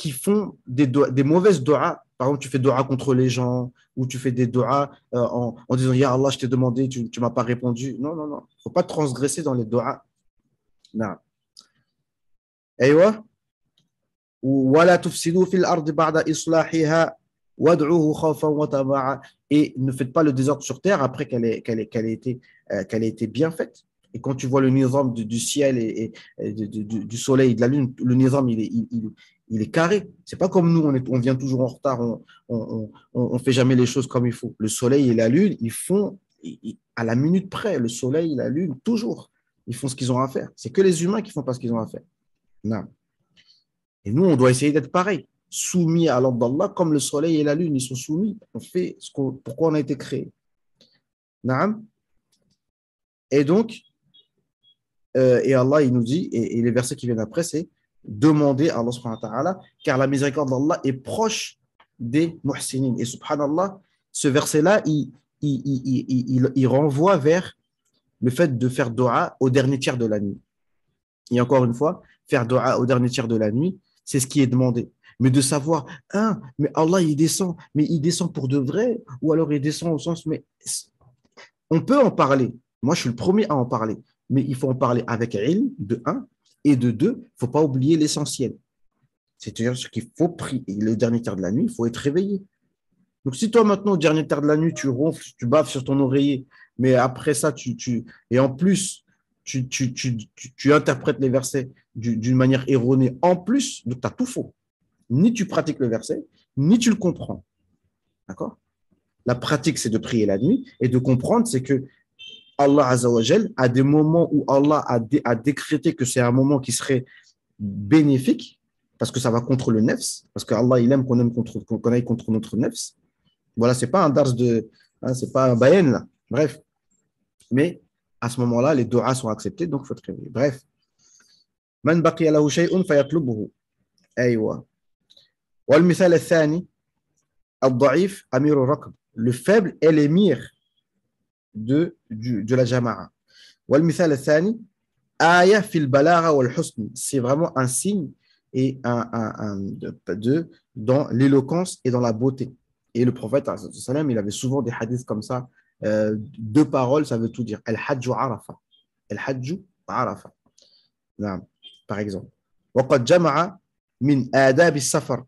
qui font des mauvaises doigts. Par exemple, tu fais doigts contre les gens ou tu fais des doigts en disant Ya Allah, je t'ai demandé, tu ne m'as pas répondu. Non, non, non. Il ne faut pas transgresser dans les doigts. Non. أيوة ولا تفسدوا في الأرض بعد إصلاحها وادعوه خوفا وطمعا et ne faites pas le désordre sur terre après qu'elle ait été bien faite. Et quand tu vois le nizam du ciel et du soleil et de la lune, le nizam il est carré. C'est pas comme nous, on vient toujours en retard, on fait jamais les choses comme il faut. Le soleil et la lune, ils font à la minute près. Le soleil et la lune, toujours, ils font ce qu'ils ont à faire. C'est que les humains qui font pas ce qu'ils ont à faire. Non. Et nous, on doit essayer d'être pareil, soumis à l'ordre d'Allah, comme le soleil et la lune, ils sont soumis. On fait pourquoi on a été créé. Naam. Et donc, et Allah, il nous dit, et les versets qui viennent après, c'est demander à Allah subhanahu wa ta'ala, car la miséricorde d'Allah est proche des muhsinin. Et subhanallah, ce verset-là, il renvoie vers le fait de faire dua au dernier tiers de la nuit. Et encore une fois, faire dua au dernier tiers de la nuit, c'est ce qui est demandé. Mais de savoir, mais Allah, il descend pour de vrai, ou alors il descend au sens, mais on peut en parler. Moi, je suis le premier à en parler. Mais il faut en parler avec ilm, de un, et de deux, il ne faut pas oublier l'essentiel. C'est-à-dire qu'il faut prier. Le dernier tiers de la nuit, il faut être réveillé. Donc, si toi, maintenant, au dernier tiers de la nuit, tu ronfles, tu baves sur ton oreiller, mais après ça, et en plus, tu interprètes les versets d'une manière erronée, en plus, donc tu as tout faux. Ni tu pratiques le verset, ni tu le comprends. D'accord? La pratique, c'est de prier la nuit, et de comprendre, c'est que Allah Azzawajal, à des moments où Allah a décrété que c'est un moment qui serait bénéfique, parce que ça va contre le nefs, parce qu'Allah, il aime qu'on aille contre notre nefs. Voilà, c'est pas un dars c'est pas un bayen là. Bref. Mais à ce moment-là, les du'as sont acceptés, donc il faut être réveillé. Bref. Man baqiya lahu shay'un fayatlubuhu. Aywa. Wal mithal al-thani, al-da'if amir al-raqb. Le faible est l'émir de la jama'a. Wal mithal al-thani, aya fil balagha wal husn. C'est vraiment un signe et dans l'éloquence et dans la beauté. Et le prophète, il avait souvent des hadiths comme ça. Deux paroles, ça veut tout dire. Al-Hajju Arafa. Al-Hajju Arafa. Par exemple. وقد جمع من آداب السفر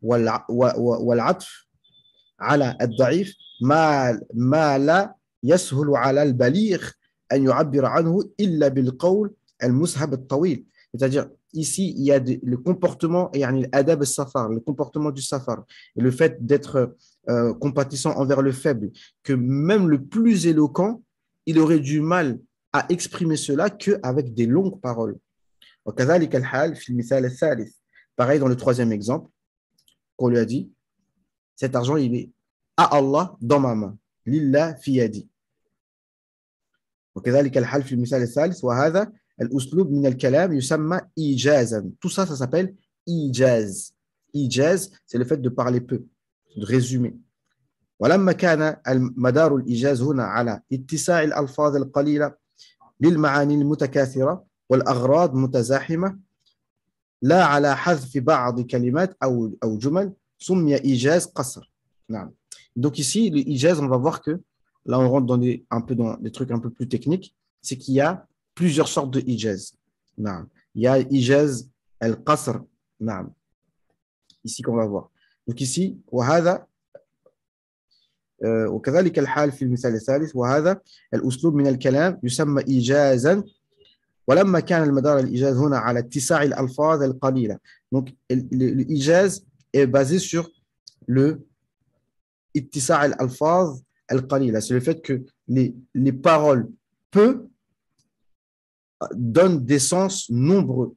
والعطف على الضعيف ما لا يسهل على البليغ أن يعبر عنه إلا بالقول المسهب الطويل. C'est-à-dire, ici, il y a le comportement, l'adab al-safar, le comportement du safar, et le fait d'être compatissant envers le faible, que même le plus éloquent, il aurait du mal à exprimer cela qu'avec des longues paroles. Pareil dans le troisième exemple, qu'on lui a dit, cet argent, il est à Allah dans ma main. Lillah fi yadi. وكذلك الحال في المثال الثالث وهذا الأسلوب من الكلام يسمى إيجازا. Tout ça, ça s'appelle إيجاز. إيجاز, c'est le fait de parler peu, de résumer. ولما كان مدار الإيجاز هنا على اتساع الألفاظ القليلة للمعاني المتكاثرة والأغراض متزاحمة لا على حذف بعض كلمات أو جمل سمي إيجاز قصر. نعم. Donc ici, le إيجاز, on va voir que là, on rentre dans des trucs un peu plus techniques, c'est qu'il y a plusieurs sortes de ijaz. Il y a ijaz al-qasr, ici qu'on va voir. Donc ici, وهذا وكذلك الحال في المثال الثالث وهذا الأسلوب من الكلام يسمى إيجازا ولما كان المدار الإيجاز هنا على اتساع الألفاظ القليلة. Donc l'ijaz est basé sur le اتساع الألفاظ al-qalila, c'est le fait que les paroles peu donnent des sens nombreux.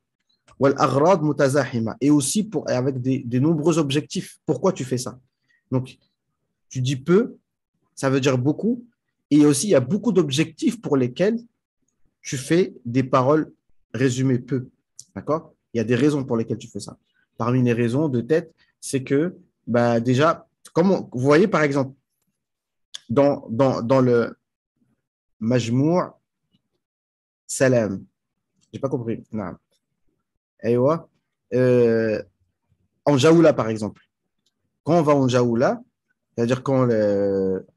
Wal-aghrad mutazahima, et aussi avec des nombreux objectifs. Pourquoi tu fais ça? Donc, tu dis peu, ça veut dire beaucoup, et aussi il y a beaucoup d'objectifs pour lesquels tu fais des paroles résumées peu. D'accord? Il y a des raisons pour lesquelles tu fais ça. Parmi les raisons de tête, c'est que déjà, vous voyez par exemple, dans le Majmou' Salam. J'ai pas compris. Non. Aywa. En Jaoula, par exemple. Quand on va en Jaoula, c'est-à-dire quand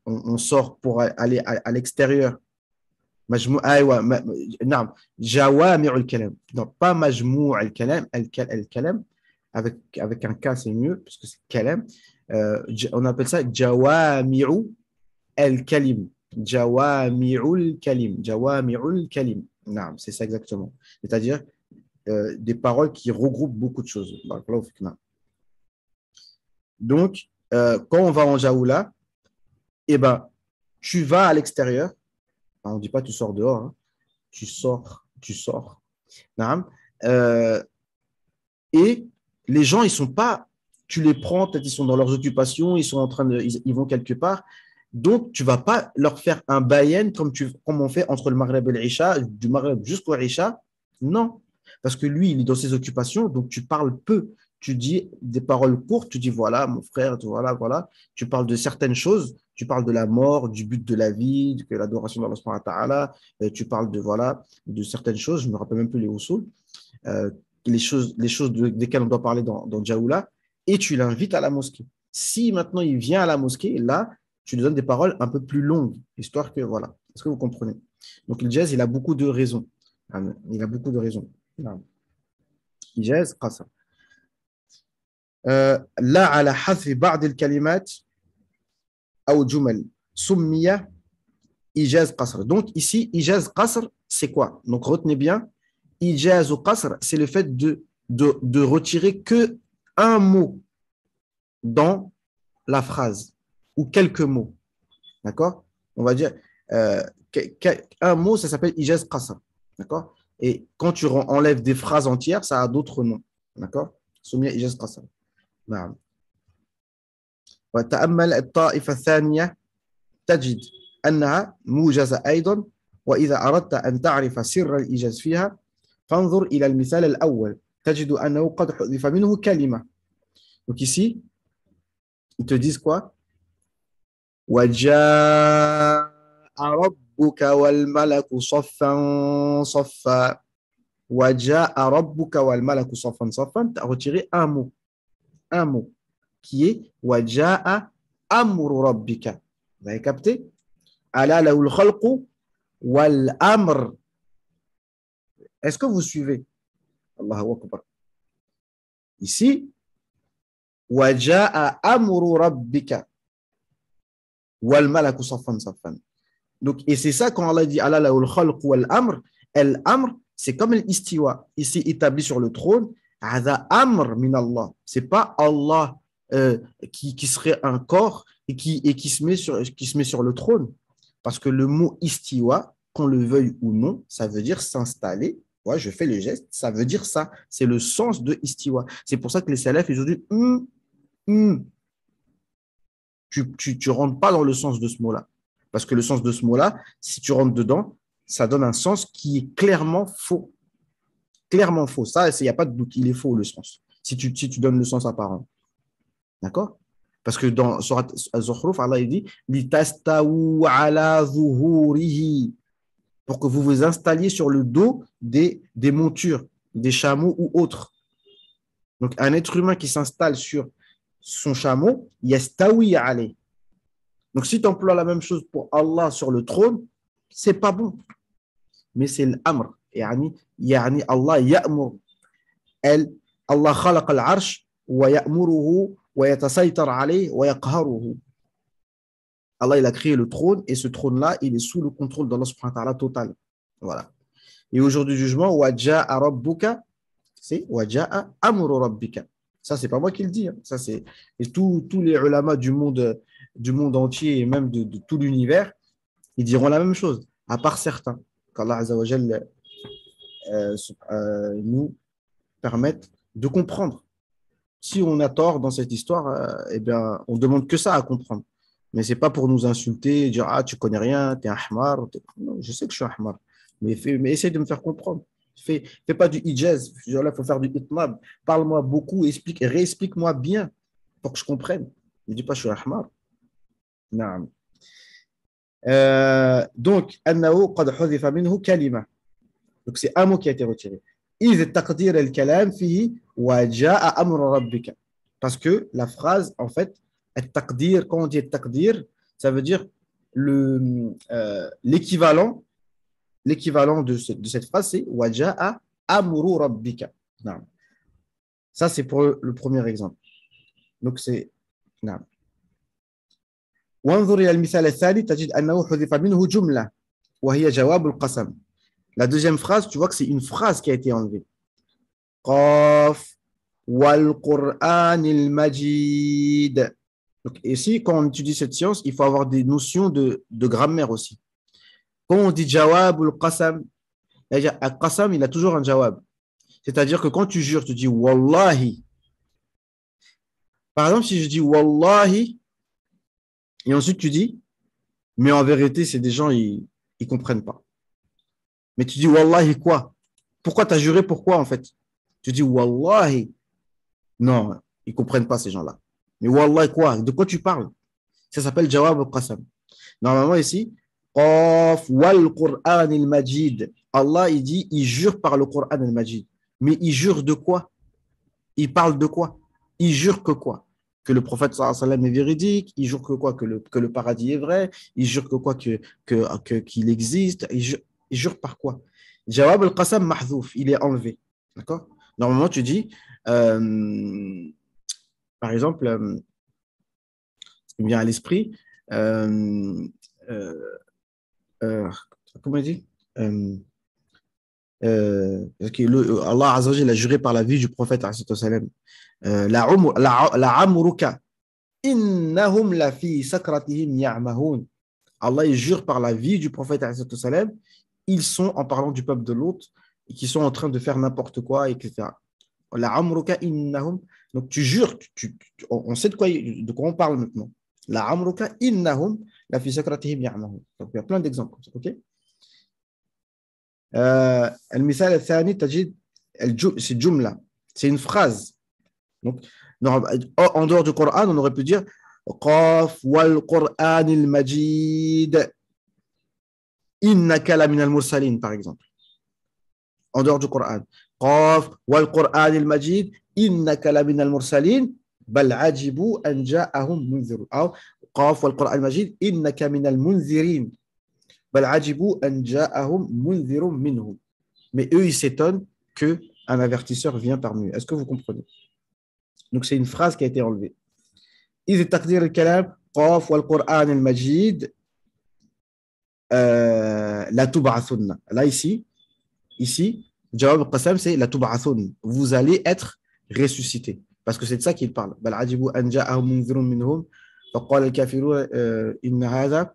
on sort pour aller à l'extérieur, نعم جوامع الكلام. Donc pas مجموع الكلام, الكلام avec un K c'est mieux parce que c'est kalam. On appelle ça جوامع الكلم. جوامع الكلم. جوامع الكلم. نعم, c'est ça exactement. C'est-à-dire des paroles qui regroupent beaucoup de choses. Donc, quand on va en Jaoula, eh ben, tu vas à l'extérieur. On ne dit pas tu sors dehors. Hein. Tu sors. Et les gens, ils sont pas, tu les prends, peut-être ils sont dans leurs occupations, ils sont en train de, ils vont quelque part. Donc, tu ne vas pas leur faire un bayen comme on fait entre le Maghreb et l'Isha, du Maghreb jusqu'au Isha. Non, parce que lui, il est dans ses occupations, donc tu parles peu. Tu dis des paroles courtes, tu dis voilà, mon frère, voilà. Tu parles de certaines choses, tu parles de la mort, du but de la vie, de l'adoration d'Allah subhanahu wa ta'ala, tu parles de certaines choses, je ne me rappelle même plus les usul, les choses desquelles on doit parler dans Jaoula, et tu l'invites à la mosquée. Si maintenant il vient à la mosquée, là, tu lui donnes des paroles un peu plus longues, histoire que voilà. Est-ce que vous comprenez? Donc le jazz, il a beaucoup de raisons. Il a beaucoup de raisons. إيجاز قصر. لا على حذف بعض الكلمات أو جمل سمي إيجاز قصر. Donc ici, إيجاز قصر, c'est quoi? Donc retenez bien, إيجاز قصر, c'est le fait de retirer que un mot dans la phrase ou quelques mots. D'accord? On va dire un mot, ça s'appelle إيجاز قصر. D'accord? Et quand tu enlèves des phrases entières, ça a d'autres noms. D'accord? سمي إيجاز قصر. نعم. وتأمل الطائفة الثانية تجد أنها موجزة أيضا، وإذا أردت أن تعرف سر الإيجاز فيها فانظر إلى المثال الأول تجد أنه قد حذف منه كلمة. Donc ici, ils te disent quoi? وجاء ربك والملك صفا صفا. وجاء ربك والملك صفا صفا. Tu as retiré un mot qui est وجاء أمر ربك. Vous avez capté? ألا له الخلق والأمر. Est-ce que vous suivez? Allahu Akbar. Ici, وجاء أمر ربك والملك صفا صفا. Donc, et c'est ça quand Allah dit ألا له الخلق والأمر. Al-Amr, c'est comme l'istiwa, ici établi sur le trône. هذا أمر من الله. C'est pas Allah qui serait un corps et qui se met sur le trône. Parce que le mot istiwa, qu'on le veuille ou non, ça veut dire s'installer. Ouais, je fais le geste, ça veut dire ça. C'est le sens de istiwa. C'est pour ça que les salafs, ils ont dit tu rentres pas dans le sens de ce mot-là. Parce que le sens de ce mot-là, si tu rentres dedans, ça donne un sens qui est clairement faux. Clairement faux. Ça, il n'y a pas de doute, il est faux le sens. Si tu donnes le sens apparent. D'accord? Parce que dans Surat Az-Zukhruf, Allah il dit لِتَسْتَوُوا عَلَى ظُهُورِهِ, pour que vous vous installiez sur le dos des montures, des chameaux ou autres. Donc, un être humain qui s'installe sur son chameau, yastawi alayh. Donc, si tu emploies la même chose pour Allah sur le trône, c'est pas bon. Mais c'est l'amr. يعني Allah ya'mur. Allah خلق العرش ويأمره ويتسيطر عليه ويقهره. Allah, il a créé le trône et ce trône-là, il est sous le contrôle d'Allah subhanahu wa ta'ala total. Voilà. Et au jour du jugement, وَجَاءَ رَبُّكَ, c'est وَجَاءَ أَمْرُ رَبِّكَ. Ça, c'est pas moi qui le dis. Hein. Ça, c'est et tous les ulama du monde entier et même de tout l'univers, ils diront la même chose, à part certains, qu'Allah Azza wa Jalla nous permette de comprendre. Si on a tort dans cette histoire, eh bien, on ne demande que ça à comprendre. Mais ce n'est pas pour nous insulter, dire « Ah, tu ne connais rien, tu es un hamar. » Non, je sais que je suis un hamar. Mais essaye de me faire comprendre. Fais pas du ijaz. Il faut faire du itnab. Parle-moi beaucoup, réexplique-moi bien pour que je comprenne. Ne dis pas « Je suis un hamar. » Non. Donc, أنه قد حذف منه كلمة. Donc, c'est un mot qui a été retiré. إذ التقدير الكلام فيه وجاء أمر ربك. Parce que la phrase, en fait, التقدير, quand on dit التقدير, ça veut dire l'équivalent de cette phrase, c'est وجاء أمر ربك. نعم. Ça, c'est pour le premier exemple. Donc, c'est نعم. وانظر إلى المثال الثاني تجد أنه حذف منه جملة وهي جواب القسم. La deuxième phrase, tu vois que c'est une phrase qui a été enlevée. قاف والقرآن المجيد. Donc, ici, quand on étudie cette science, il faut avoir des notions de grammaire aussi. Quand on dit jawab ou qasam, al-qasam, il a toujours un jawab. C'est-à-dire que quand tu jures, tu dis wallahi. Par exemple, si je dis wallahi, et ensuite tu dis, mais en vérité, c'est des gens, ils ne comprennent pas. Mais tu dis wallahi quoi? Pourquoi tu as juré? Pourquoi en fait? Tu dis wallahi. Non, ils ne comprennent pas ces gens-là. Mais wallahi quoi? De quoi tu parles? Ça s'appelle jawab al-qasam. Normalement ici, qaf wal Qur'an al-Majid. Allah, il dit, il jure par le Qur'an al-Majid. Mais il jure de quoi? Il parle de quoi? Il jure que quoi? Que le prophète sallallahu alayhi wa sallam est véridique. Il jure que quoi? Que le paradis est vrai. Il jure que quoi? Qu'il existe. Il jure par quoi? Jawab al-qasam mahzouf. Il est enlevé. D'accord? Normalement, tu dis, par exemple, ce qui me vient à l'esprit, comment il dit? Allah Azza wa Jalla a juré par la vie du prophète la amruka innahum la fi sakratihim ya'mahun. Allah il jure par la vie du prophète ils sont, en parlant du peuple de l'autre, qui sont en train de faire n'importe quoi, etc. La amruka innahum. Donc tu jures, on sait de quoi on parle maintenant. La amruka innahum la fi sakratihim ya'mahun. Donc il y a plein d'exemples, ok? المثال الثاني تجد c'est jumla, c'est une phrase. Donc, en dehors du Coran, on aurait pu dire قاف والقرآن المجيد إنك لمن المرسلين par exemple. En dehors du Coran, قاف والقرآن المجيد إنك لمن المرسلين بل عجبوا أن جاءهم منذر أو قاف والقرآن المجيد إنك من المنذرين. Mais eux, ils s'étonnent qu'un avertisseur vient parmi eux. Est-ce que vous comprenez? Donc, c'est une phrase qui a été enlevée. إذ تقدير الكلام قاف والقرآن المجيد لا تبعثن. Là, ici, جواب القسم, c'est لا تبعثن. Vous allez être ressuscité. Parce que c'est de ça qu'il parle. بل عجبوا أن جاءهم منذر منهم فقال الكافرون إن هذا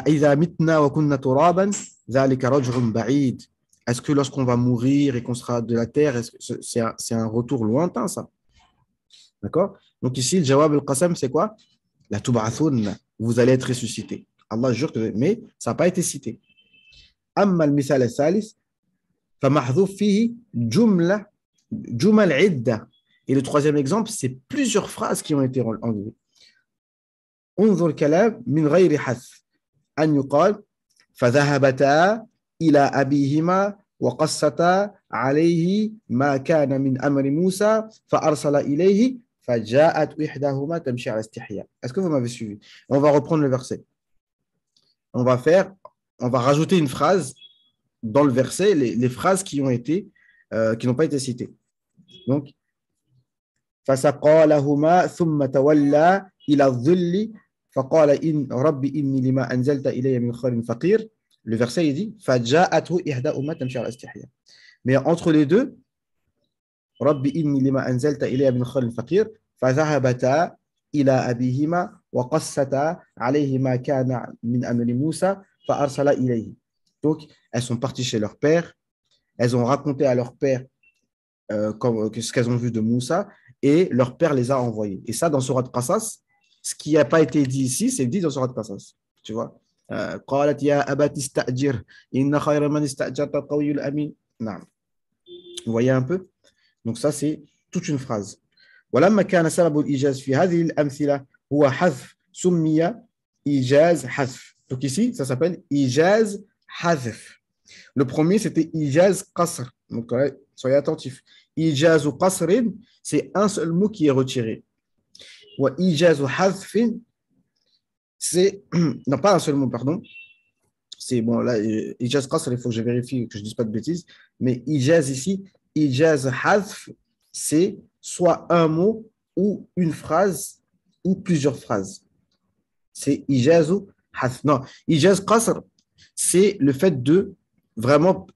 إذا متنا وكنا ترابا ذلك رجع بعيد. Est-ce que lorsqu'on va mourir et qu'on sera de la terre, c'est un retour lointain, ça? D'accord? Donc ici, le jawab al-qasam, c'est quoi? La tub'athun, vous allez être ressuscité. Allah jure que, mais ça n'a pas été cité. أما المثال الثالث فمحذوف فيه جمل عدة. Et le troisième exemple, c'est plusieurs phrases qui ont été enlevées. انظر الكلام من غير حذف أن يقال فذهبتا إلى أبيهما وقصتا عليه ما كان من أمر موسى فأرسل إليه فجاءت إحداهما تمشي على استحياء. Est-ce que vous m'avez suivi? On va reprendre le verset. On va rajouter une phrase dans le verset, les phrases qui n'ont pas été citées. Donc, فسقى لهما ثم تولى إلى الظل فقال إن ربي إني لما أنزلت إلي من خير فقير. Le verset il dit فجاءته إحداهما تمشي على استحياء. Mais entre les deux, ربي إني لما أنزلت إلي من خير فقير فذهبتا إلى أبيهما وقصتا عليه ما كان من أمر موسى فأرسل إليه. Donc, elles sont parties chez leur père, elles ont raconté à leur père ce qu'elles ont vu de Moussa, et leur père les a envoyés. Et ça, dans Surat Qasas, ce qui n'a pas été dit ici, c'est dit dans Surat Qasas. Tu vois? قالت يا أبت استأجر إن خير من استأجرت القوي الأمين. نعم. Vous voyez un peu? Donc ça, c'est toute une phrase. ولما كان سبب الإيجاز في هذه الأمثلة هو حذف سمي إيجاز حذف. Donc ici, ça s'appelle إيجاز حذف. Le premier, c'était إيجاز قصر. Donc, soyez attentifs. Ijazu qasrin, c'est un seul mot qui est retiré. Wa ijazu hadfin, c'est, non, pas un seul mot, pardon. C'est bon, là, ijaz qasr, il faut que je vérifie que je ne dise pas de bêtises. Mais ijaz ici, ijaz hadf, c'est soit un mot ou une phrase ou plusieurs phrases. C'est ijazu hadf. Non, ijaz qasr, c'est le fait de vraiment,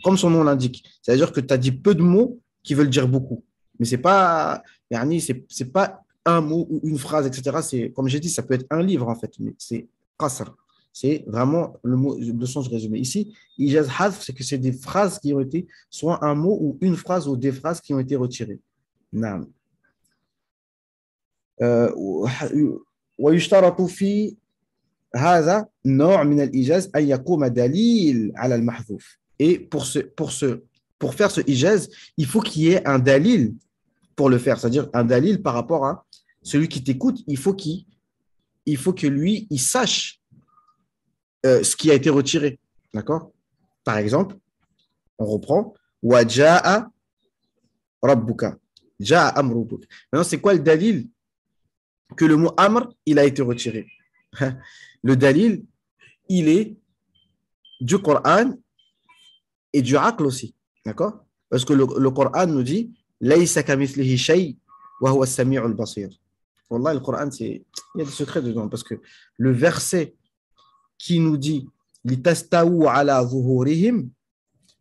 comme son nom l'indique, c'est-à-dire que tu as dit peu de mots qui veulent dire beaucoup. Mais ce n'est pas, yani, c'est pas un mot ou une phrase, etc. C'est, comme j'ai dit, ça peut être un livre en fait, mais c'est qasr. C'est vraiment le mot, le sens résumé. Ici, ijaz hadf, c'est que c'est des phrases qui ont été, soit un mot ou une phrase ou des phrases qui ont été retirées. Naam. ويشترط في هذا نوع من الإيجاز أن يقوم دليل على المحذوف. Et pour faire ce ijaz, il faut qu'il y ait un dalil pour le faire, c'est-à-dire un dalil par rapport à celui qui t'écoute, il faut que lui, il sache ce qui a été retiré. D'accord? Par exemple, on reprend وَجَاءَ رَبُّكَ جَاءَ أَمْرُكَ. Maintenant, c'est quoi le dalil que le mot amr, il a été retiré? Le dalil, il est du Coran et du aql aussi. D'accord? Parce que le Coran nous dit لَيْسَ كَمِثْلِهِ شَيْءٍ وَهُوَ السَّمِيعُ الْبَصِيرُ. Wallah, le Coran, il y a des secrets dedans parce que le verset qui nous dit لِتَسْتَوُوا عَلَى ظُهُورِهِمْ,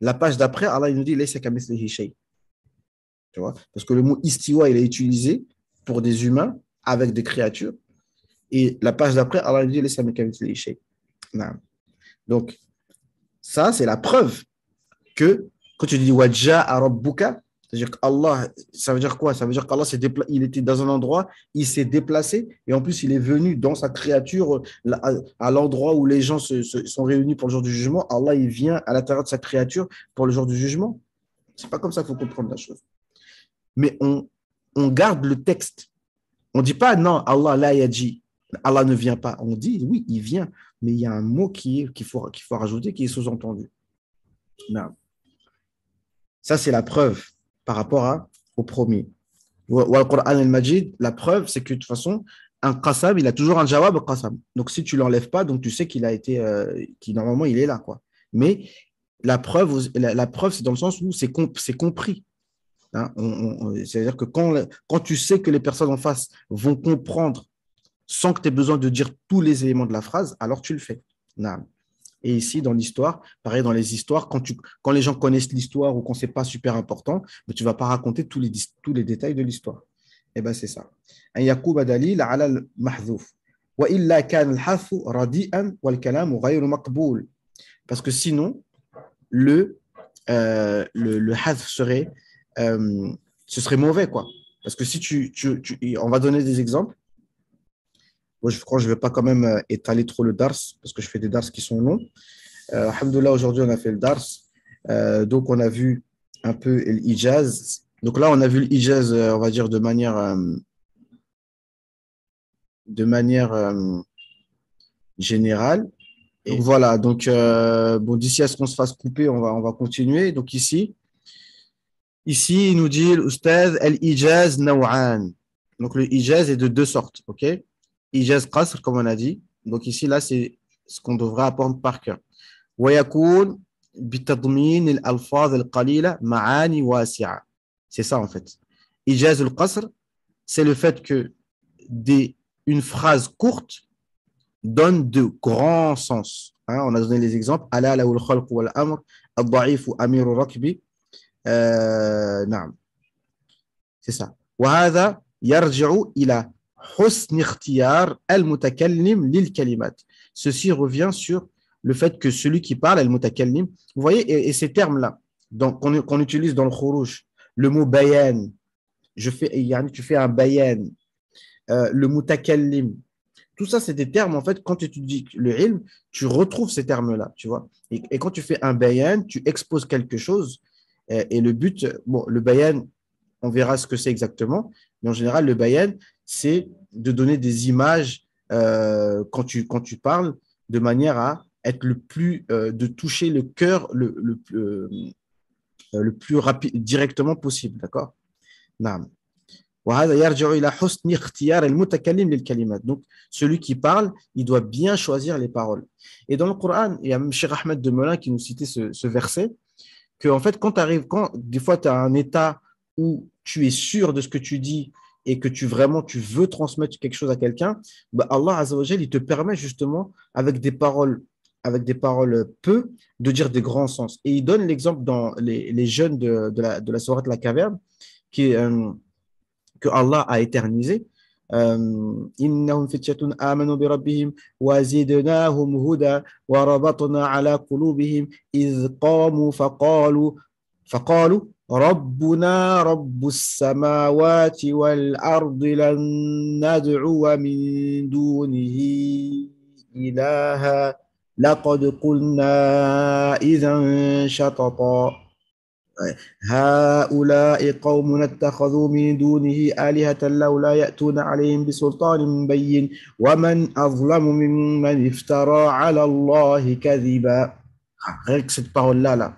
la page d'après, Allah il nous dit لَيْسَ كَمِثْلِهِ شَيْءٍ. Tu vois? Parce que le mot istiwa, il est utilisé pour des humains avec des créatures. Et la page d'après, Allah dit لَيْسَ كَمِثْلِهِ شَيْءٍ. Donc, ça, c'est la preuve que quand tu dis وَجَاءَ رَبُّكَ, c'est-à-dire qu'Allah, ça veut dire quoi? Ça veut dire qu'Allah il était dans un endroit, il s'est déplacé et en plus il est venu dans sa créature à l'endroit où les gens sont réunis pour le jour du jugement. Allah, il vient à l'intérieur de sa créature pour le jour du jugement. C'est pas comme ça qu'il faut comprendre la chose. Mais on garde le texte. On ne dit pas non, Allah là, il a dit, Allah ne vient pas. On dit oui, il vient, mais il y a un mot qu'il faut rajouter qui est sous-entendu. Non. Ça, c'est la preuve par rapport au premier. Ou le Coran al-Majid, la preuve, c'est que de toute façon, un qasam, il a toujours un jawab qasam. Donc, si tu ne l'enlèves pas, donc tu sais qu'il a été, normalement, il est là, quoi. Mais la preuve, c'est dans le sens où c'est compris. Hein, c'est-à-dire que quand tu sais que les personnes en face vont comprendre sans que tu aies besoin de dire tous les éléments de la phrase, alors tu le fais. Non. Et ici, dans l'histoire, pareil, dans les histoires, quand les gens connaissent l'histoire ou quand ce n'est pas super important, mais tu ne vas pas raconter tous les détails de l'histoire. Et bien, c'est ça. أن يقوم دليل على المحذوف وإلا كان الحذف رديئا والكلام غير مقبول. Parce que sinon, le hadf serait, ce serait mauvais, quoi. Parce que si on va donner des exemples. Moi, je crois que je ne vais pas quand même étaler trop le dars parce que je fais des dars qui sont longs. Alhamdoulilah, aujourd'hui, on a fait le dars. Donc, on a vu un peu l'ijaz. Donc là, on a vu l'ijaz, on va dire, de manière générale. Donc, voilà. Donc, bon, d'ici à ce qu'on se fasse couper, on va continuer. Donc, ici, il nous dit l'oustaz al-ijaz naw'an. Donc, le ijaz est de deux sortes. OK? Ijaz qasr, comme on a dit. Donc ici, là, c'est ce qu'on devrait apprendre par cœur. ويكون بتضمين الألفاظ القليلة معاني واسعة. C'est ça, en fait. Ijaz al-qasr, c'est le fait que une phrase courte donne de grands sens. Hein, on a donné les exemples. Ala lahu al-khalq wal amr, ad-da'ifu amiru rakbi. نعم. C'est ça. وهذا يرجع إلى حسن اختيار المتكلم للكلمات. Ceci revient sur le fait que celui qui parle, al-mutakallim, vous voyez, et ces termes-là, qu'on utilise dans le khuruj, le mot bayan, tu fais un bayan, le mutakallim, tout ça, c'est des termes, en fait, quand tu étudies le ilm, tu retrouves ces termes-là, tu vois. Et quand tu fais un bayan, tu exposes quelque chose, et le but, bon, le bayan, on verra ce que c'est exactement, mais en général, le bayan, c'est de donner des images quand tu parles, de manière à être le plus, de toucher le cœur le plus rapide, directement possible, d'accord? نعم. وهذا يرجع إلى حسن اختيار المتكلم للكلمات. Donc, celui qui parle, il doit bien choisir les paroles. Et dans le Coran, il y a même Cheikh Ahmed de Melun qui nous citait ce verset, que en fait, quand des fois tu as un état où tu es sûr de ce que tu dis et que tu veux transmettre quelque chose à quelqu'un, bah Allah Azza wa Jal, il te permet justement avec des paroles peu, de dire des grands sens. Et il donne l'exemple dans les jeunes de la sourate La Caverne, qui que Allah a éternisé. إنهم فتية آمنوا بربهم وزدناهم هدى وربطنا على قلوبهم إذ قاموا فقالوا ربنا رب السماوات والأرض لن ندعو من دونه إلها لقد قلنا إذا شططا هؤلاء قوم اتخذوا من دونه آلهة لولا يأتون عليهم بسلطان بين ومن أظلم ممن افترى على الله كذبا. Rien que cette parole-là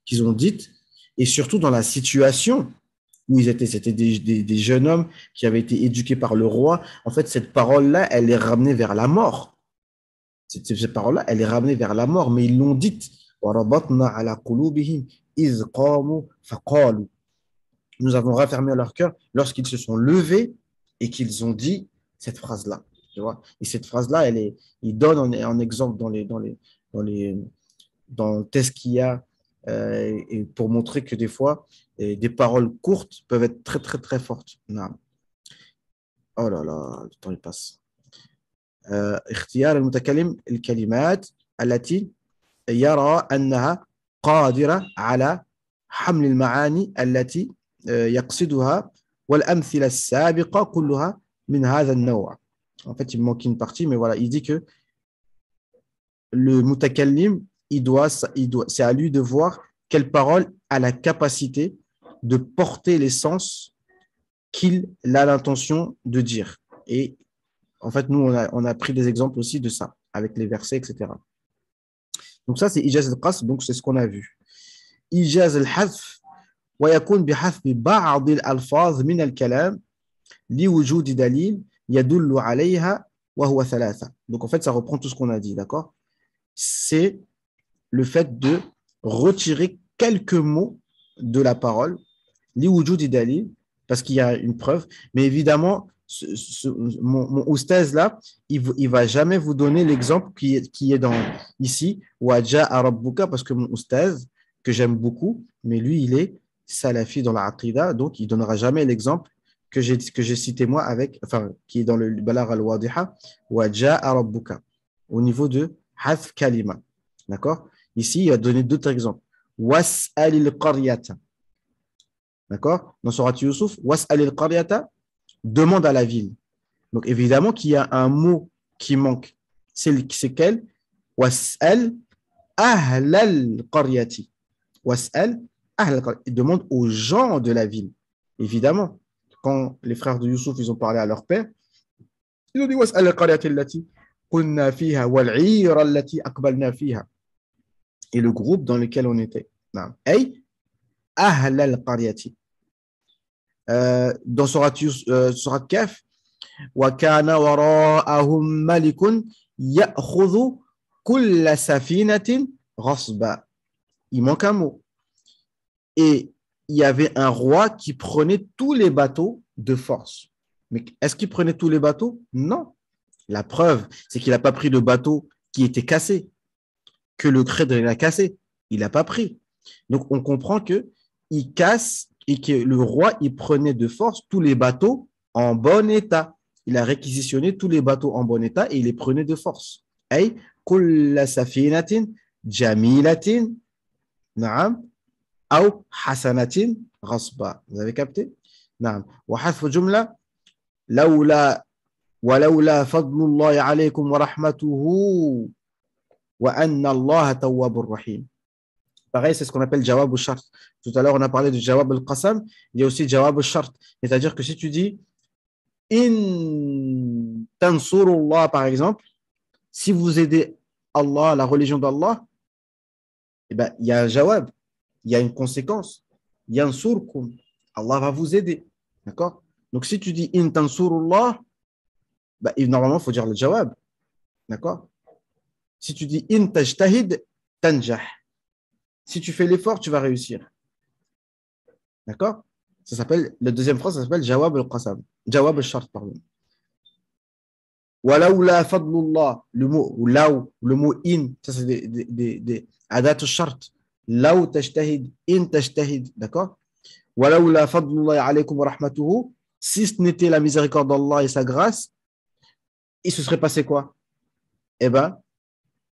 qu'ils ont dite, et surtout dans la situation où ils étaient, c'était des jeunes hommes qui avaient été éduqués par le roi. En fait, cette parole-là, elle les ramenait vers la mort. Cette parole-là, elle les ramenait vers la mort, mais ils l'ont dite. وَرَبَطْنَا عَلَى قُلُوبِهِمْ إِذْ قَامُوا فَقَالُوا. Nous avons raffermi leur cœur lorsqu'ils se sont levés et qu'ils ont dit cette phrase-là. Tu vois? Et cette phrase-là, il donne en exemple dans le test qu'il y a, et pour montrer que des fois, des paroles courtes peuvent être très, très, très fortes. Non. Oh là là, le temps il passe. اختيار المتكلم الكلمات التي يرى أنها قادرة على حمل المعاني التي يقصدها والأمثلة السابقة كلها من هذا النوع. En fait, il me manque une partie, mais voilà, il dit que le mutakallim, c'est à lui de voir quelle parole a la capacité de porter les sens qu'il a l'intention de dire. Et en fait, nous, on a pris des exemples aussi de ça, avec les versets, etc. Donc ça, c'est ijaz al-qasr, donc c'est ce qu'on a vu. Ijaz al-hadf, ويكون بحذف بعض الألفاظ من الكلام لوجود دليل يدل عليها وهو ثلاثة. Donc en fait, ça reprend tout ce qu'on a dit, d'accord? C'est le fait de retirer quelques mots de la parole, لوجود دليل, parce qu'il y a une preuve, mais évidemment, mon oustaz là, il va jamais vous donner l'exemple qui est dans ici, Waja'a Rabbuka, parce que mon oustaz, que j'aime beaucoup, mais lui, il est salafi dans la aqida, donc il donnera jamais l'exemple que j'ai cité moi qui est dans le Balagh al-Wadiha, Waja'a Rabbuka, au niveau de Hadf Kalima. D'accord? Ici, il va donner d'autres exemples. Was'alil qaryata. D'accord? Dans Surat Yusuf, Was'alil qaryata, demande à la ville. Donc, évidemment qu'il y a un mot qui manque. C'est quel? Was'al ahlal qaryati. Was'al ahlal qaryati. Il demande aux gens de la ville. Évidemment, quand les frères de Youssouf, ils ont parlé à leur père, ils ont dit Was'al al-qaryati allati kunna fiha wal-'ira allati aqbalna fiha. Et le groupe dans lequel on était. Ay ahlal qaryati. Dans Surat Kaf, وَكَانَ وَرَاءَهُمْ مَلِكٌ يَأْخُذُ كُلَّ سَفِينَةٍ غَصْبًا. Il manque un mot. Et il y avait un roi qui prenait tous les bateaux de force. Mais est-ce qu'il prenait tous les bateaux? Non. La preuve, c'est qu'il n'a pas pris le bateau qui était cassé, que le Khidr l'a cassé. Il n'a pas pris. Donc, on comprend qu'il casse et que le roi, il prenait de force tous les bateaux en bon état. Il a réquisitionné tous les bateaux en bon état et il les prenait de force. Ay, kulla safinatin jamilatin, na'am, ou hasanatin ghasba. Vous avez capté? Na'am. Wa hadfu jumla, lawla ولولا فضل الله عليكم ورحمته وأن الله تواب رحيم. Pareil, c'est ce qu'on appelle jawab al-shart. Tout à l'heure, on a parlé de jawab al-qasam. Il y a aussi jawab al-shart. C'est-à-dire que si tu dis in tansurullah, par exemple, si vous aidez Allah, la religion d'Allah, eh ben, il y a un jawab. il y a une conséquence. Yansurkum. Allah va vous aider. D'accord? Donc, si tu dis in tansurullah, bah, normalement, il faut dire le jawab. D'accord? Si tu dis in tajtahid, tanjah. Si tu fais l'effort, tu vas réussir. D'accord? Ça s'appelle, la deuxième phrase, ça s'appelle jawab al-qasam. Jawab al-shart, pardon. Walaoula fadlullah, le mot laou, le mot in, ça c'est des adat al-shart. Laou tajtahid, in tajtahid. D'accord? Walaoula fadlullah alaykum wa rahmatuhu, si ce n'était la miséricorde d'Allah et sa grâce, il se serait passé quoi? Eh bien,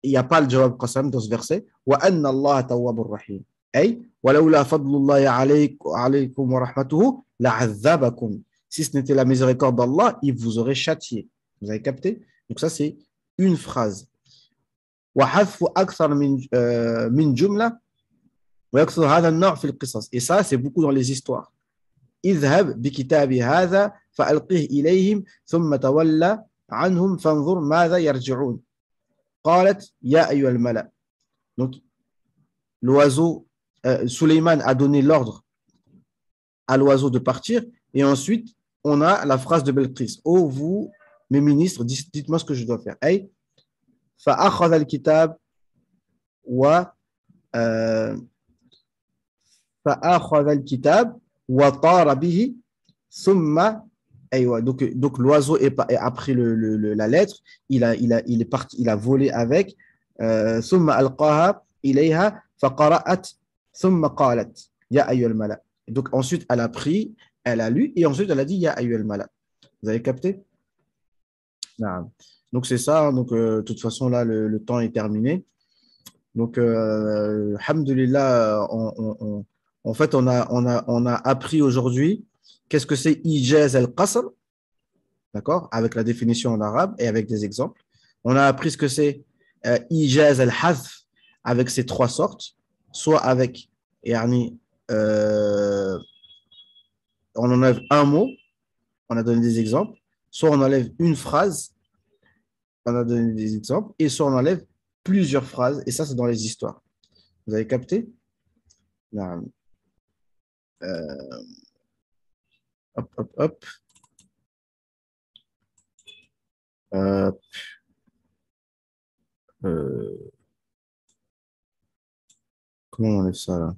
il n'y a pas le jawab qasam dans ce verset. Wa anna Allah tawwabur rahim. Ay, walaoula fadlullah alaykum wa rahmatuhu, la'adhabakum. Si ce n'était la miséricorde d'Allah, il vous aurait châtié. Vous avez capté? Donc ça, c'est une phrase. وحذف أكثر من جملة ويكثر هذا النوع في القصص. Et ça, c'est beaucoup dans les histoires. اذهب بكتابي هذا فألقه إليهم ثم تولى عنهم فانظر ماذا يرجعون. قالت يا أيها الملأ. Donc, l'oiseau, Suleiman a donné l'ordre à l'oiseau de partir et ensuite, on a la phrase de Belqis. Oh, vous, mes ministres, dites-moi ce que je dois faire. Hey, فأخذ الكتاب فأخذ الكتاب وطار به ثم أيوة, donc l'oiseau a pris la lettre, il est parti, il a volé avec ثم ألقاها إليها فقرأت ثم قالت يا أيها الملأ. Donc ensuite elle a pris, elle a lu et ensuite elle a dit يا أيها الملأ. Vous avez capté? Non. Donc c'est ça, donc de toute façon là le temps est terminé. Donc alhamdulillah, en fait on a appris aujourd'hui qu'est-ce que c'est ijaz al-qasr, d'accord, avec la définition en arabe et avec des exemples. On a appris ce que c'est ijaz al-hadf avec ces trois sortes, soit avec yani, on enlève un mot, on a donné des exemples, soit on enlève une phrase, on a donné des exemples, et soit on enlève plusieurs phrases, et ça, c'est dans les histoires. Vous avez capté? Hop, hop, hop. Comment on enlève ça, là?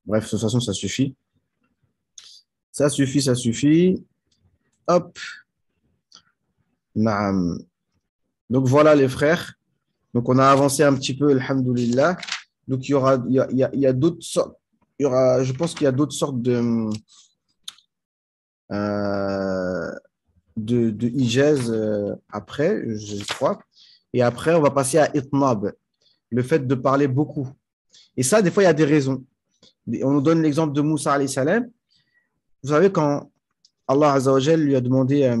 Bref, de toute façon, ça suffit. Ça suffit, ça suffit. Hop. Naam. Donc voilà les frères. Donc on a avancé un petit peu, alhamdoulilah. Donc il y a d'autres sortes. Je pense qu'il y a d'autres sortes de ijaz après, je crois. Et après, on va passer à itnab, le fait de parler beaucoup. Et ça, des fois, il y a des raisons. On nous donne l'exemple de Moussa alayhi salam. Vous savez, quand Allah Azza wa Jal lui a demandé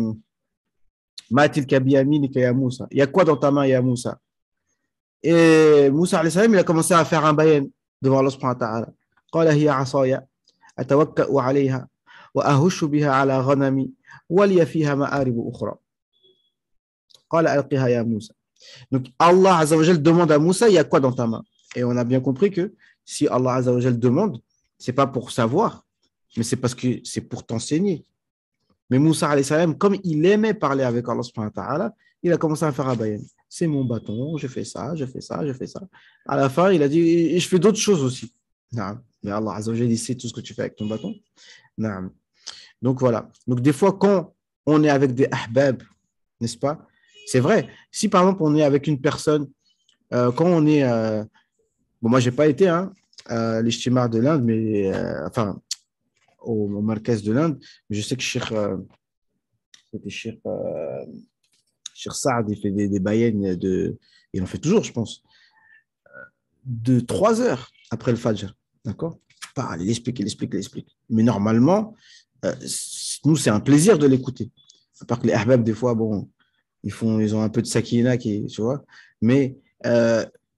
Ma tilka biyaminika ya Moussa, il y a quoi dans ta main, ya Moussa? Et Moussa alayhi salam, il a commencé à faire un bayan devant Allah subhanahu wa ta'ala. قال هي عصاي أتوكأ عليها وأهش بها على غنمي ولي فيها مآرب أخرى. قال ألقها يا موسى. Donc Allah Azza wa Jal demande à Moussa, il y a quoi dans ta main? Et on a bien compris que si Allah Azza wa Jal demande, c'est pas pour savoir, mais c'est parce que c'est pour t'enseigner. Mais Moussa alayhi salam, comme il aimait parler avec Allah subhanahu wa ta'ala, il a commencé à faire un bayan. C'est mon bâton, je fais ça, je fais ça, je fais ça. À la fin, il a dit, et je fais d'autres choses aussi. Non. Mais Allah Azza wa Jal, il sait tout ce que tu fais avec ton bâton. Non. Donc voilà. Donc des fois, quand on est avec des ahbab, n'est-ce pas? C'est vrai. Si par exemple, on est avec une personne, quand on est... bon, moi, je n'ai pas été l'ijtimar de l'Inde, mais enfin, au markaz de l'Inde, mais je sais que Cheikh Saad, il fait des bayens il en fait toujours, je pense, de 3 heures après le Fajr. D'accord? Il explique. Mais normalement, nous, c'est un plaisir de l'écouter. À part que les ahbab, des fois, bon, ils ont un peu de sakina, tu vois. Mais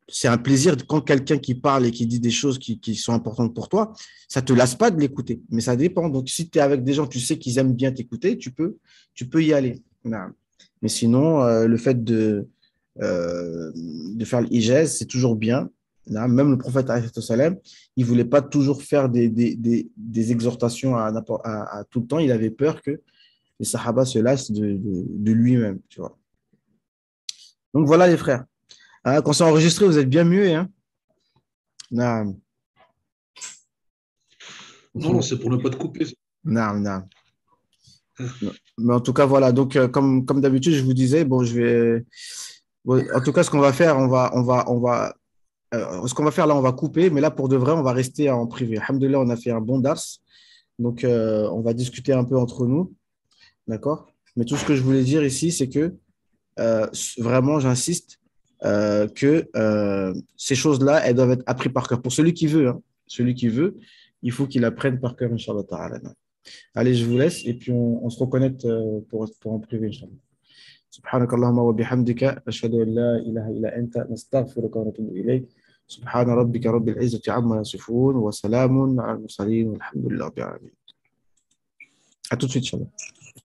c'est un plaisir quand quelqu'un qui parle et qui dit des choses qui sont importantes pour toi, ça ne te lasse pas de l'écouter. Mais ça dépend. Donc, si tu es avec des gens, tu sais qu'ils aiment bien t'écouter, tu peux y aller. Non. Mais sinon, le fait de faire l'ijaz, c'est toujours bien. Même le prophète, alayhi salam, il ne voulait pas toujours faire des exhortations à tout le temps. Il avait peur que les sahaba se lassent de lui-même. Tu vois. Donc voilà les frères. Hein, quand c'est enregistré, vous êtes bien muets. Hein? Non, Non, c'est pour ne pas te couper. non. Mais en tout cas, voilà. Donc, comme d'habitude, je vous disais, bon, en tout cas, ce qu'on va faire, ce qu'on va faire là, on va couper, mais là, pour de vrai, on va rester en privé. Alhamdoulilah, on a fait un bon dars. Donc, on va discuter un peu entre nous. D'accord? Mais tout ce que je voulais dire ici, c'est que vraiment, j'insiste que ces choses-là, elles doivent être apprises par cœur. Pour celui qui veut, hein, celui qui veut, il faut qu'il apprenne par cœur, Inch'Allah Ta'ala. Allez, je vous laisse et puis on se reconnecte pour en privé, Inch'Allah. سبحانك اللهم وبحمدك أشهد أن لا إله إلا أنت نستغفرك ونتوب إليك سبحان ربك رب العزة عما يصفون وسلام على المرسلين والحمد لله رب العالمين. À tout de suite, Inch'Allah.